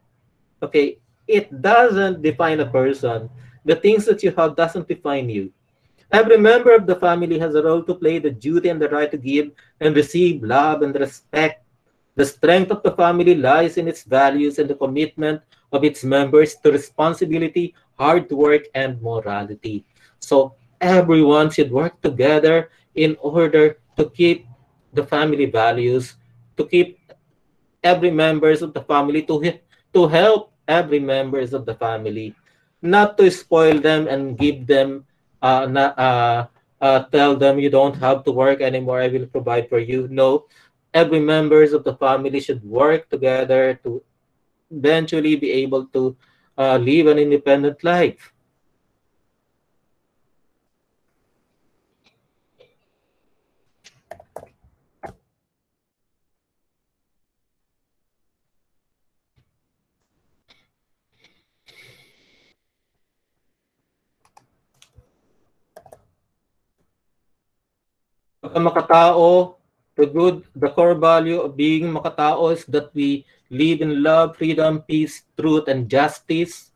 okay, it doesn't define a person. The things that you have doesn't define you. Every member of the family has a role to play, the duty and the right to give and receive love and respect. The strength of the family lies in its values and the commitment of its members to responsibility, hard work, and morality. So everyone should work together in order to keep the family values, to keep every members of the family, to help every members of the family, not to spoil them and give them tell them you don't have to work anymore, I will provide for you. No, every members of the family should work together to eventually be able to live an independent life. Pagka makatao, the core value of being makatao is that we live in love, freedom, peace, truth, and justice.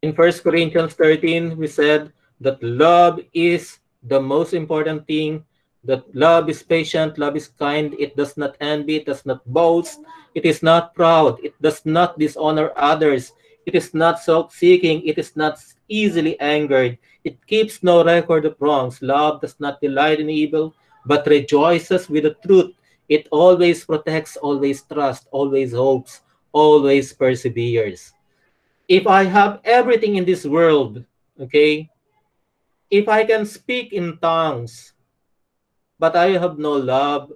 In 1 Corinthians 13, we said that love is the most important thing, that love is patient, love is kind, it does not envy, it does not boast, it is not proud, it does not dishonor others, it is not self-seeking, it is not easily angered, it keeps no record of wrongs. Love does not delight in evil, but rejoices with the truth. It always protects, always trusts, always hopes, always perseveres. If I have everything in this world, okay, if I can speak in tongues, but I have no love,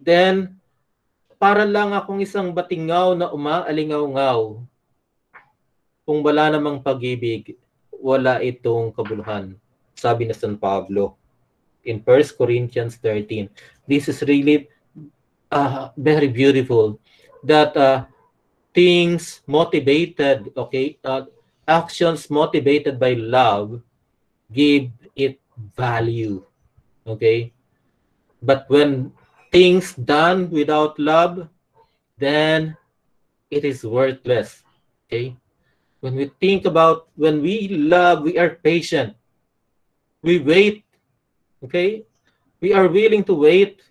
then para lang akong isang batingaw na umaalingaw-ngaw. Kung wala namang pag-ibig, wala itong kabuluhan. Sabi na San Pablo in 1 Corinthians 13. This is really very beautiful. That things motivated, okay, actions motivated by love give it value, okay? But when things done without love, then it is worthless, okay? When we think about, when we love, we are patient. We wait, okay? We are willing to wait.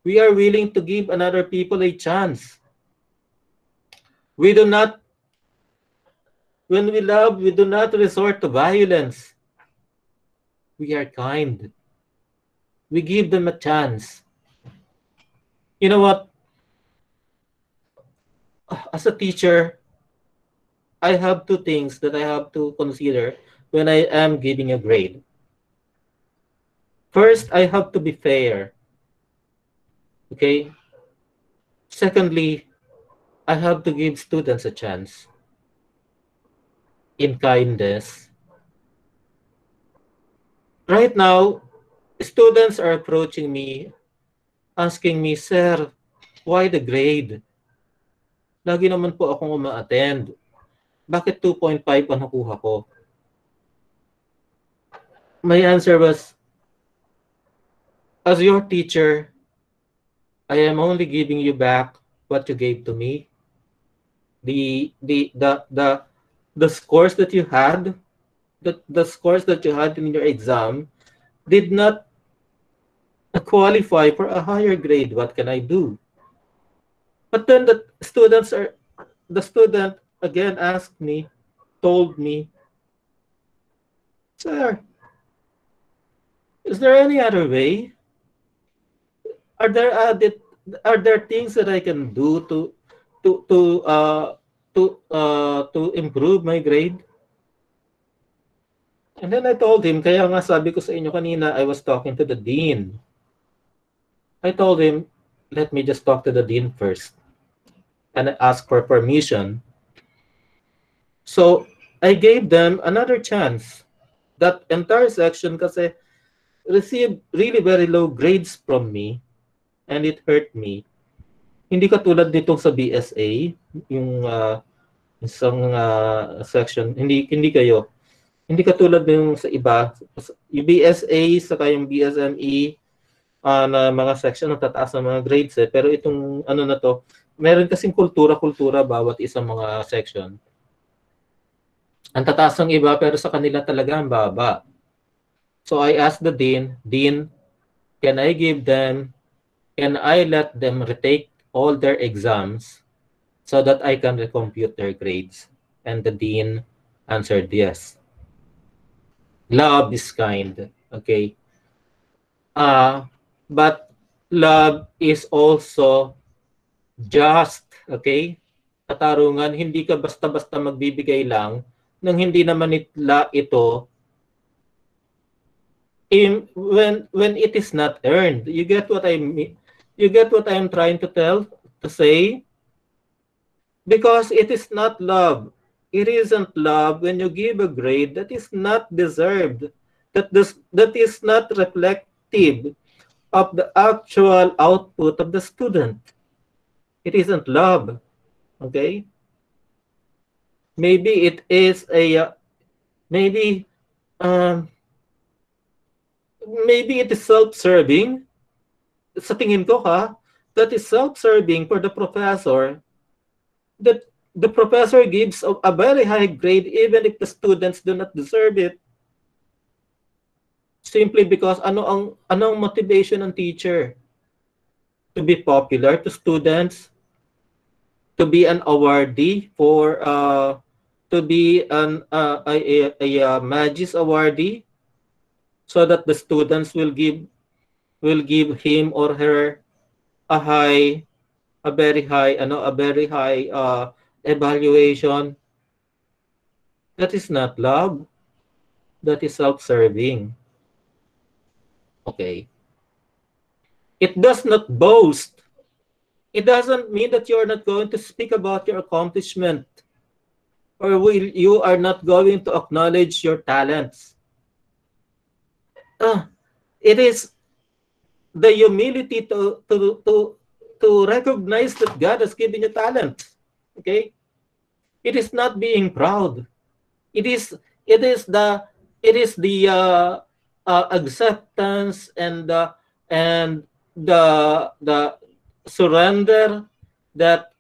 We are willing to give another people a chance. We do not, when we love, we do not resort to violence. We are kind. We give them a chance. You know what? As a teacher, I have two things that I have to consider when I am giving a grade. First, I have to be fair. Okay? Secondly, I have to give students a chance in kindness. Right now, students are approaching me, asking me, Sir, why the grade? Lagi naman po akong uma-attend. Bakit 2.5 ang nakuha ko? My answer was, as your teacher, I am only giving you back what you gave to me. The scores that you had, the scores that you had in your exam did not qualify for a higher grade. What can I do? But then the student again asked me, told me, Sir, is there any other way? Are there things that I can do to improve my grade? And then I told him, kaya nga sabi ko sa inyo kanina, I was talking to the dean. I told him, let me just talk to the dean first and ask for permission. So I gave them another chance. That entire section kasi received really very low grades from me and it hurt me. Hindi katulad nitong sa BSA, yung isang section, hindi kayo. Hindi katulad ng sa iba. Yung BSA saka yung BSME na mga section na tataas ng mga grades eh. Pero itong ano na to, meron kasing kultura bawat isang mga section. Ang tataas ng iba pero sa kanila talaga ang baba. So I asked the dean, can I let them retake all their exams so that I can recompute their grades? And the dean answered yes. Love is kind, okay? But love is also just, okay? Katarungan, hindi ka basta-basta magbibigay lang nang hindi naman ito when it is not earned. You get what I mean? You get what I am trying to say? Because it is not love. It isn't love when you give a grade that is not deserved, that is not reflective of the actual output of the student. It isn't love, okay? Maybe it is maybe it is self-serving. Sa tingin ko that is self-serving for the professor, that the professor gives a very high grade even if the students do not deserve it. Simply because ano ang motivation ng teacher? To be popular to students, to be an awardee for to be a Magis awardee, so that the students will give him or her a very high evaluation, that is not love. That is self-serving. Okay. It does not boast. It doesn't mean that you're not going to speak about your accomplishment, or you are not going to acknowledge your talents. It is the humility to recognize that God has given you talent. Okay? It is not being proud. It is it is the it is the acceptance and the surrender that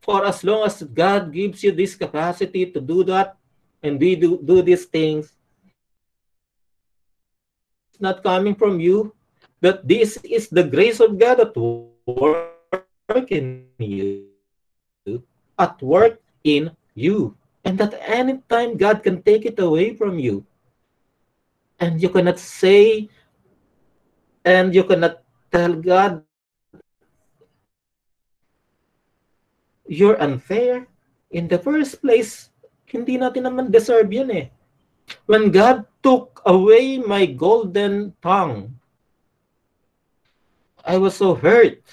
for as long as God gives you this capacity to do that and we do these things, it is not coming from you, that this is the grace of God at work in you, at work in you. And that anytime God can take it away from you. And you cannot say, and you cannot tell God, you're unfair. In the first place, hindi natin naman deserve yun eh. When God took away my golden tongue, I was so hurt.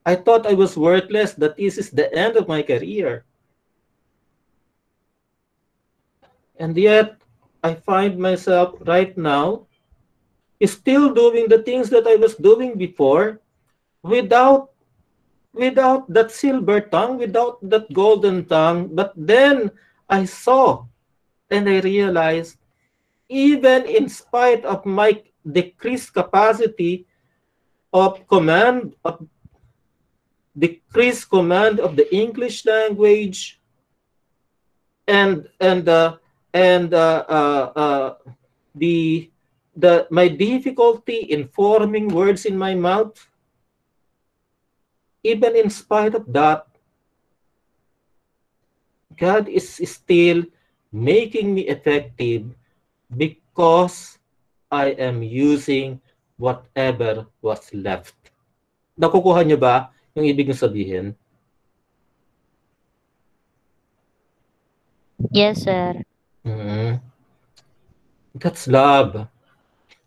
I thought I was worthless, that this is the end of my career. And yet, I find myself right now still doing the things that I was doing before without that silver tongue, without that golden tongue. But then I saw and I realized, even in spite of my decreased capacity of command, of decreased command of the English language, and my difficulty in forming words in my mouth, even in spite of that, God is still making me effective because I am using whatever was left. Nakukuha niyo ba yung ibig niyong sabihin? Yes, sir. That's love.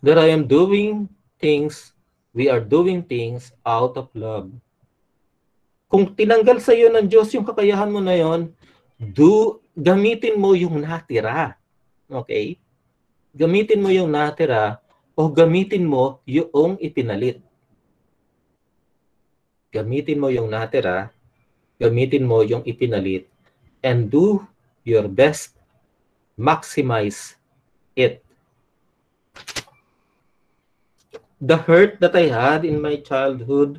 That I am doing things, we are doing things out of love. Kung tinanggal sa iyo ng Diyos yung kakayahan mo na yon, gamitin mo yung natira. Okay? Gamitin mo yung natira o gamitin mo yung ipinalit. Gamitin mo yung natira, gamitin mo yung ipinalit, and do your best. Maximize it. The hurt that I had in my childhood,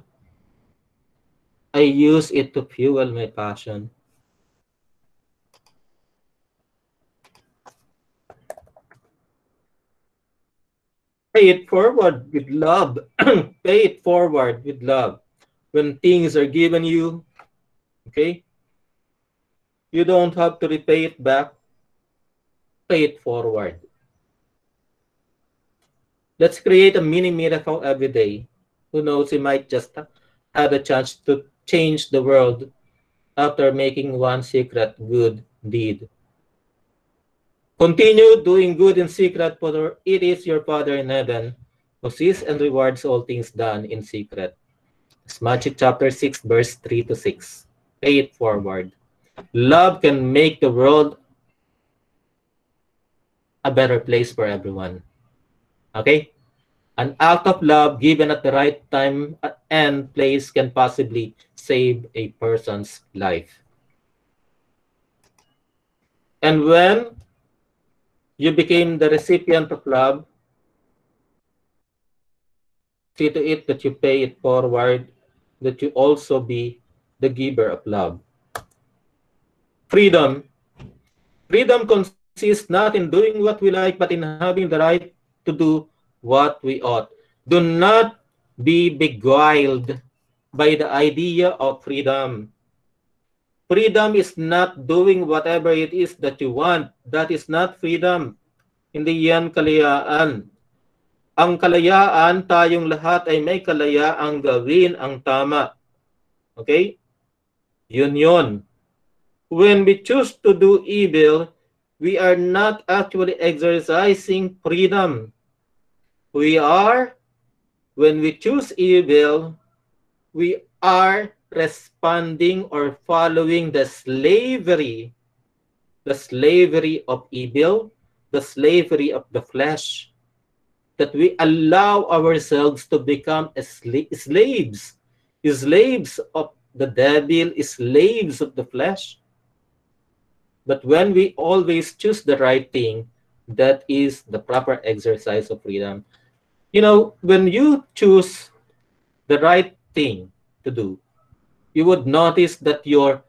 I use it to fuel my passion. Pay it forward with love. Pay it forward with love. When things are given you, okay, you don't have to repay it back. Pay it forward. Let's create a mini miracle every day. Who knows, we might just have a chance to change the world after making one secret good deed. Continue doing good in secret, for it is your Father in heaven who sees and rewards all things done in secret. It's Matthew chapter 6, verse 3 to 6. Pay it forward. Love can make the world a better place for everyone. Okay? An act of love given at the right time and place can possibly save a person's life. And when you became the recipient of love, see to it that you pay it forward, that you also be the giver of love. Freedom. Freedom consists not in doing what we like, but in having the right to do what we ought. Do not be beguiled by the idea of freedom. Freedom is not doing whatever it is that you want. That is not freedom. Hindi yan kalayaan. Ang kalayaan, tayong lahat ay may kalayaang gawin ang tama. Okay? Yun. When we choose to do evil, we are not actually exercising freedom. We are, when we choose evil, we are responding or following the slavery of evil, the slavery of the flesh, that we allow ourselves to become slaves of the devil, slaves of the flesh. But when we always choose the right thing, that is the proper exercise of freedom. You know, when you choose the right thing to do, you would notice that your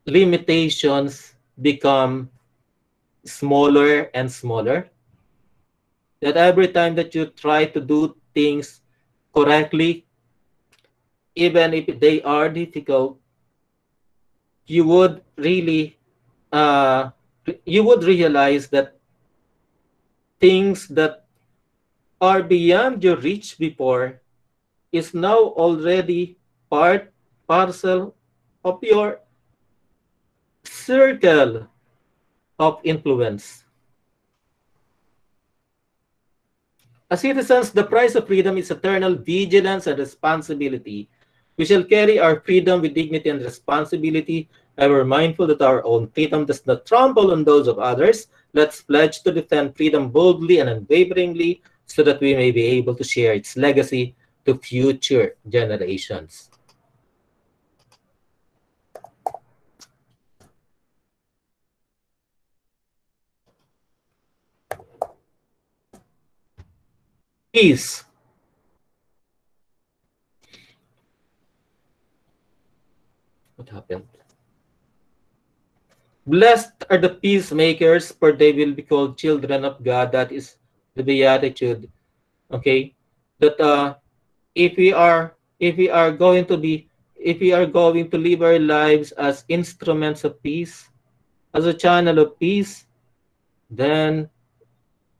limitations become smaller and smaller. That every time that you try to do things correctly, even if they are difficult, you would really you would realize that things that are beyond your reach before is now already part parcel of your circle of influence. As citizens, the price of freedom is eternal vigilance and responsibility. We shall carry our freedom with dignity and responsibility, ever mindful that our own freedom does not trample on those of others. Let's pledge to defend freedom boldly and unwaveringly so that we may be able to share its legacy to future generations. Peace. What happened? Blessed are the peacemakers, for they will be called children of God. That is the beatitude. Okay, that if we are going to be if we are going to live our lives as instruments of peace, as a channel of peace, then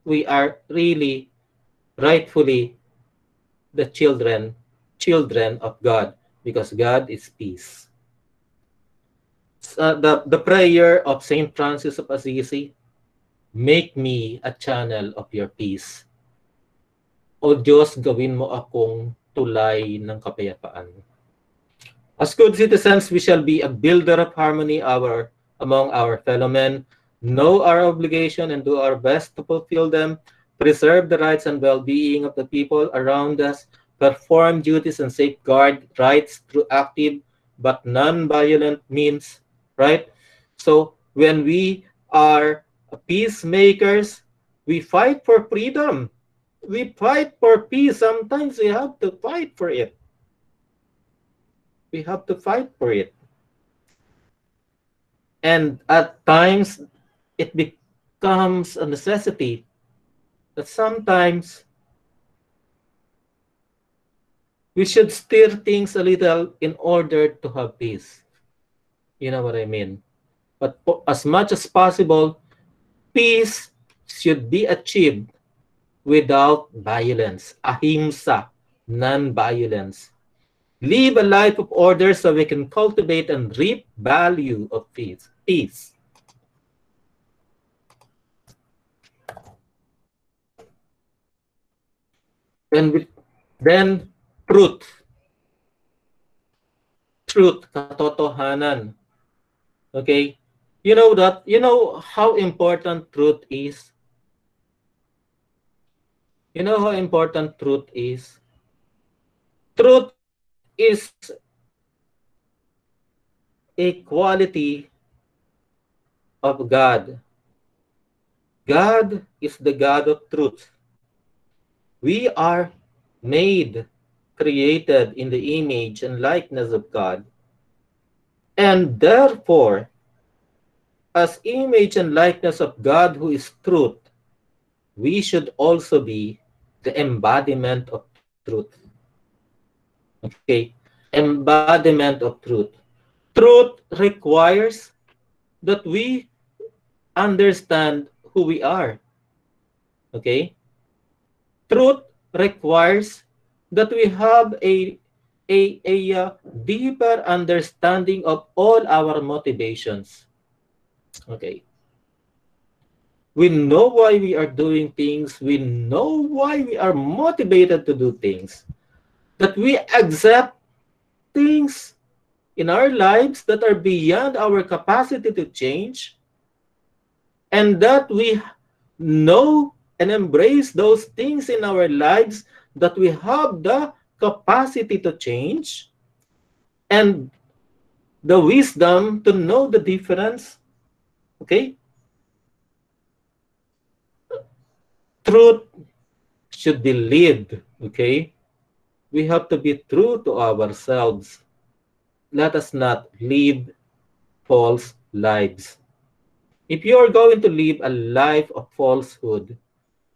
we are really rightfully the children of God, because God is peace. The prayer of Saint Francis of Assisi: make me a channel of your peace. O Diyos, gawin mo akong tulay ng kapayapaan. As good citizens, we shall be a builder of harmony among our fellow men, know our obligation and do our best to fulfill them, preserve the rights and well-being of the people around us, perform duties and safeguard rights through active but non-violent means, right? So when we are peacemakers, we fight for freedom. We fight for peace. Sometimes we have to fight for it. We have to fight for it. And at times, it becomes a necessity that sometimes we should steer things a little in order to have peace. You know what I mean? But as much as possible, peace should be achieved without violence. Ahimsa, non-violence. Live a life of order so we can cultivate and reap value of peace. Then truth. Truth, katotohanan. Okay? You know how important truth is? You know how important truth is? Truth is a quality of God. God is the God of truth. We are made, created in the image and likeness of God. And therefore, as image and likeness of God who is truth, we should also be the embodiment of truth. Okay? Embodiment of truth. Truth requires that we understand who we are. Okay? Truth requires that we have a a deeper understanding of all our motivations. Okay. We know why we are doing things. We know why we are motivated to do things. That we accept things in our lives that are beyond our capacity to change, and that we know and embrace those things in our lives that we have the capacity to change, and the wisdom to know the difference. Okay? Truth should be lived. Okay? We have to be true to ourselves. Let us not live false lives. If you are going to live a life of falsehood,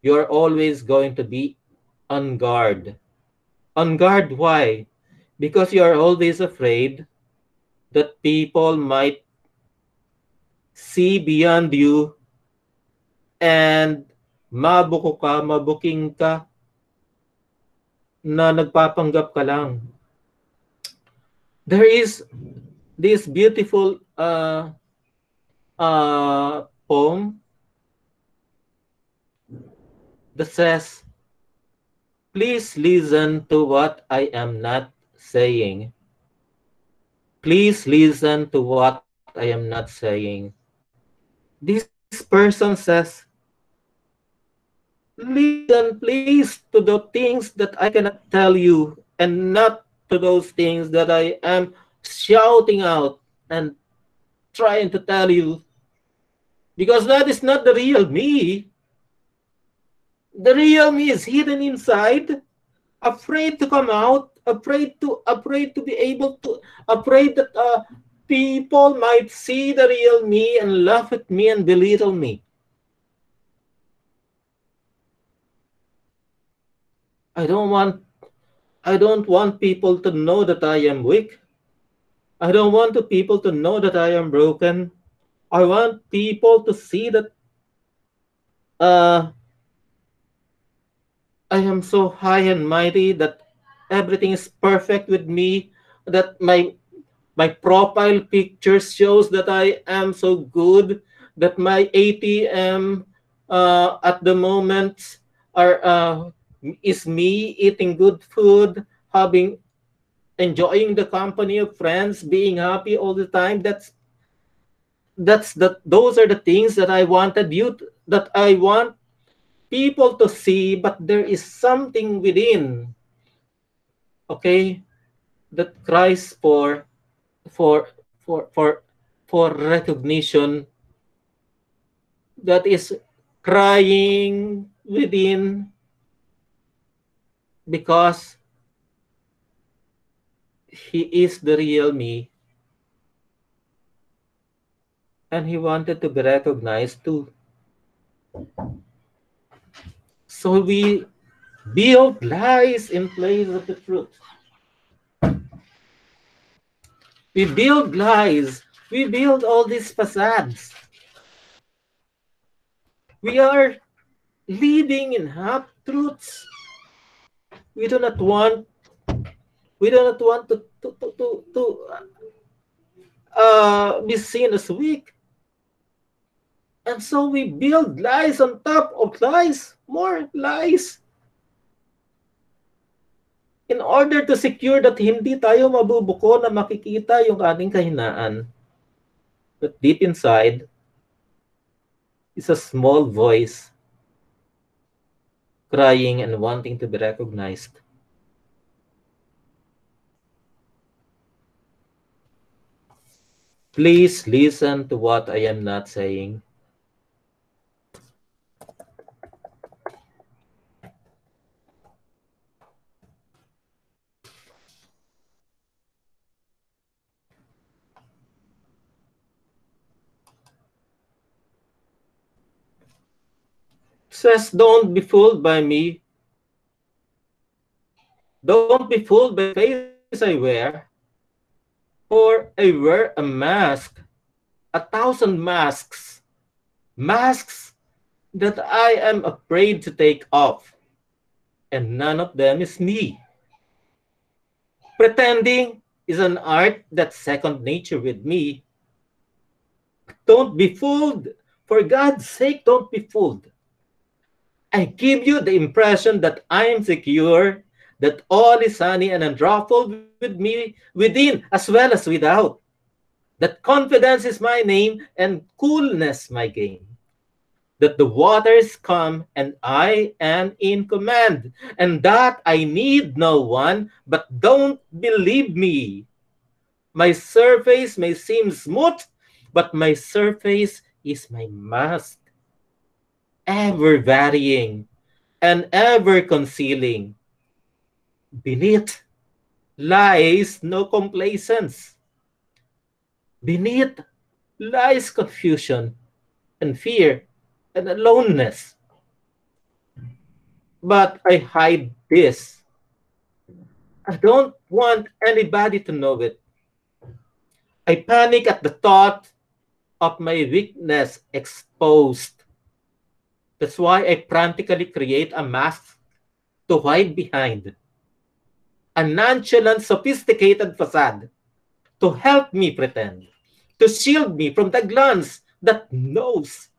you are always going to be on guard. On guard, why? Because you are always afraid that people might see beyond you and mabuking ka na nagpapanggap ka lang. There is this beautiful poem that says, please listen to what I am not saying. Please listen to what I am not saying. This person says, listen please to the things that I cannot tell you, and not to those things that I am shouting out and trying to tell you, because that is not the real me. The real me is hidden inside, afraid to come out, afraid to be able to, afraid that people might see the real me and laugh at me and belittle me. I don't want I don't want people to know that I am weak. I don't want the people to know that I am broken. I want people to see that uh, I am so high and mighty, that everything is perfect with me, that my profile picture shows that I am so good, that my ATM at the moment are is me eating good food, having enjoying the company of friends, being happy all the time. Those are the things that I wanted that I want people to see, but there is something within, okay, that cries for for for for recognition, that is crying within, because he is the real me, and he wanted to be recognized too. So we build lies in place of the truth. We build lies. We build all these facades. We are living in half truths. We do not want. We do not want to be seen as weak, and so we build lies on top of lies, more lies, in order to secure that hindi tayo mabubuko na makikita yung ating kahinaan. But deep inside is a small voice crying and wanting to be recognized. Please listen to what I am not saying. Says, don't be fooled by me. Don't be fooled by the face I wear. For I wear a mask, 1,000 masks. Masks that I am afraid to take off. And none of them is me. Pretending is an art that's second nature with me. Don't be fooled. For God's sake, don't be fooled. I give you the impression that I am secure, that all is sunny and unruffled with me within as well as without. That confidence is my name and coolness my game. That the waters come and I am in command, and that I need no one, but don't believe me. My surface may seem smooth, but my surface is my mask, ever varying and ever concealing. Beneath lies no complacence. Beneath lies confusion and fear and aloneness. But I hide this. I don't want anybody to know it. I panic at the thought of my weakness exposed. That's why I frantically create a mask to hide behind. A nonchalant, sophisticated facade to help me pretend, to shield me from the glance that knows.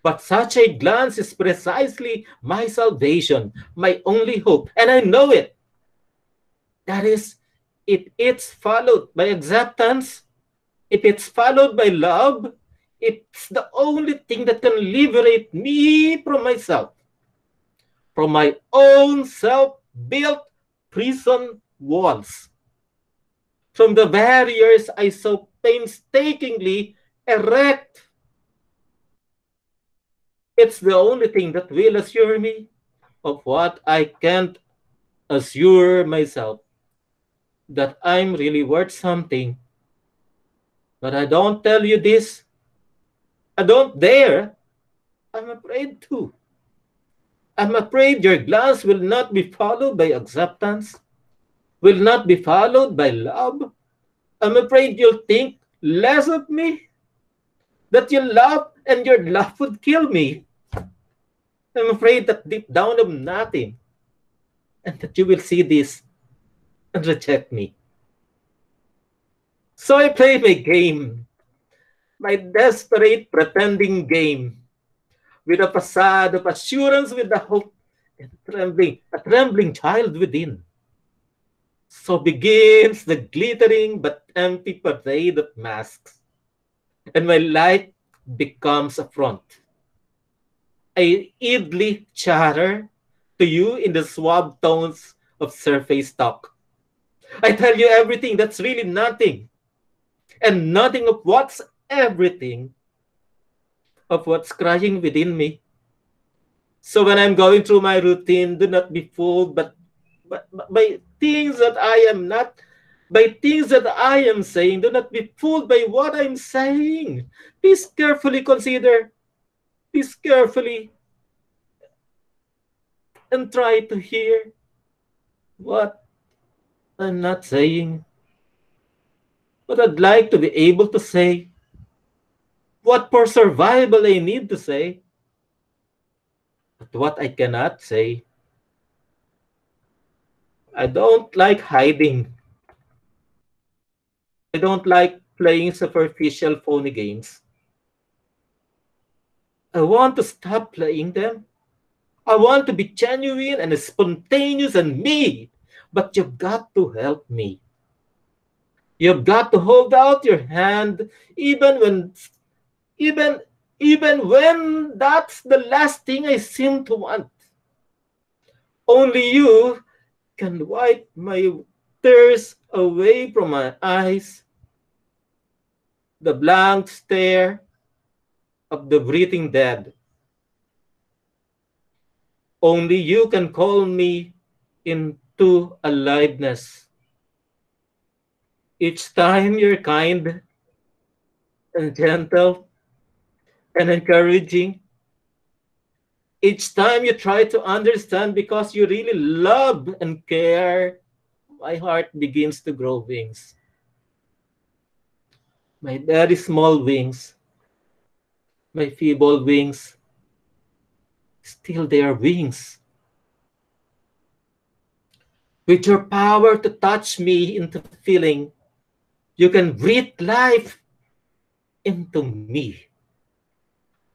But such a glance is precisely my salvation, my only hope, and I know it. That is, if it's followed by acceptance, if it's followed by love, it's the only thing that can liberate me from myself, from my own self-built prison walls, from the barriers I so painstakingly erect. It's the only thing that will assure me of what I can't assure myself, that I'm really worth something. But I don't tell you this. I don't dare. I'm afraid to. I'm afraid your glance will not be followed by acceptance, will not be followed by love. I'm afraid you'll think less of me, that you'll laugh and your laugh would kill me. I'm afraid that deep down I'm nothing, and that you will see this and reject me. So I play my game, my desperate pretending game, with a facade of assurance, with the hope and a trembling child within. So begins the glittering but empty parade of masks, and my light becomes a front. I idly chatter to you in the suave tones of surface talk. I tell you everything that's really nothing, and nothing of what's everything, of what's crying within me. So when I'm going through my routine, do not be fooled, but by things that I am not, by things that I am saying. Do not be fooled by what I'm saying. Please carefully consider. Please carefully and try to hear what I'm not saying. What I'd like to be able to say. What for survival I need to say. But what I cannot say. I don't like hiding. I don't like playing superficial phony games. I want to stop playing them. I want to be genuine and spontaneous and me. But you've got to help me. You've got to hold out your hand even when even even when that's the last thing I seem to want. Only you can wipe my tears away from my eyes, the blank stare of the breathing dead. Only you can call me into aliveness. Each time you're kind and gentle and encouraging. Each time you try to understand because you really love and care, my heart begins to grow wings. My very small wings, my feeble wings, still they are wings. With your power to touch me into feeling, you can breathe life into me.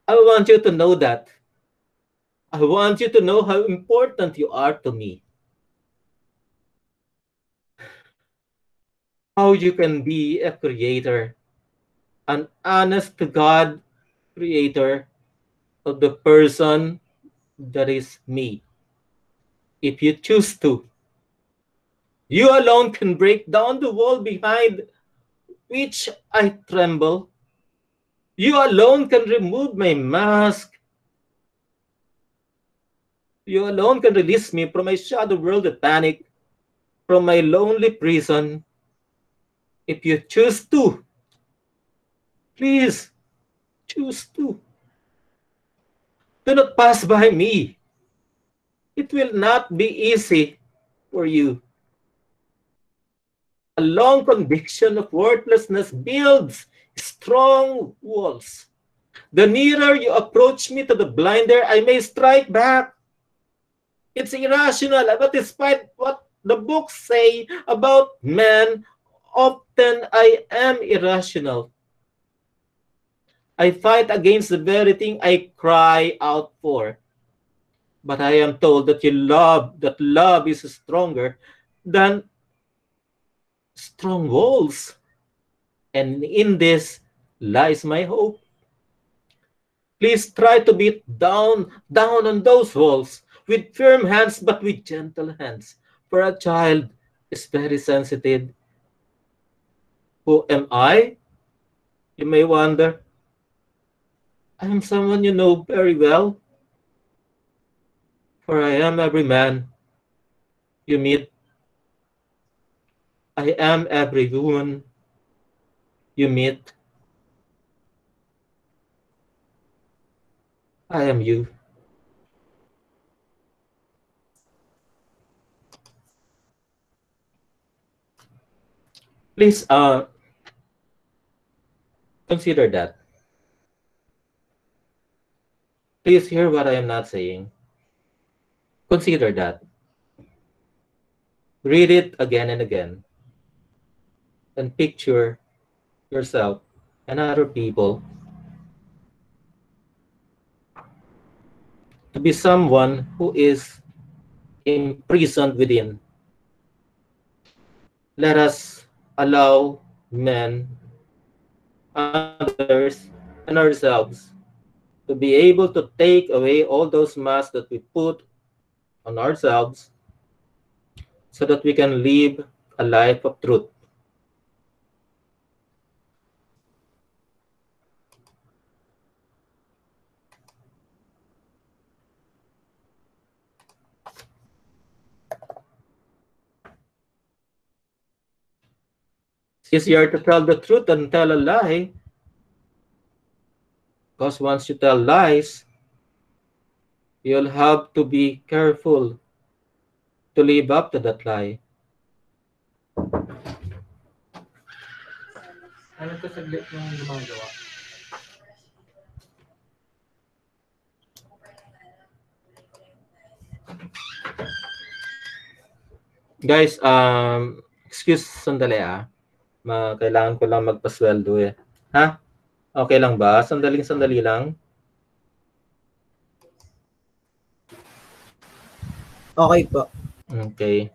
I want you to know that. I want you to know how important you are to me. How you can be a creator, an honest to God creator of the person that is me. If you choose to, you alone can break down the wall behind which I tremble. You alone can remove my mask. You alone can release me from my shadow world of panic, from my lonely prison. If you choose to, please choose to. Do not pass by me. It will not be easy for you. A long conviction of worthlessness builds strong walls. The nearer you approach me to the blinder, I may strike back. It's irrational, but despite what the books say about men, often I am irrational. I fight against the very thing I cry out for. But I am told that that love is stronger than strong walls. And in this lies my hope. Please try to beat down on those walls with firm hands but with gentle hands. For a child is very sensitive. Who am I? You may wonder. I am someone you know very well. For I am every man you meet. I am every woman you meet. I am you. Please consider that. Please hear what I am not saying. Consider that. Read it again and again. And picture yourself and other people to be someone who is imprisoned within. Let us allow men, others, and ourselves to be able to take away all those masks that we put on ourselves so that we can live a life of truth. It's easier to tell the truth than tell a lie. Because once you tell lies, you'll have to be careful to live up to that lie. Ano to saglit ng gumagawa? Guys, excuse sandali kailangan ko lang magpasweldo eh. Ha? Okay lang ba? Sandali lang. Okay po. Okay.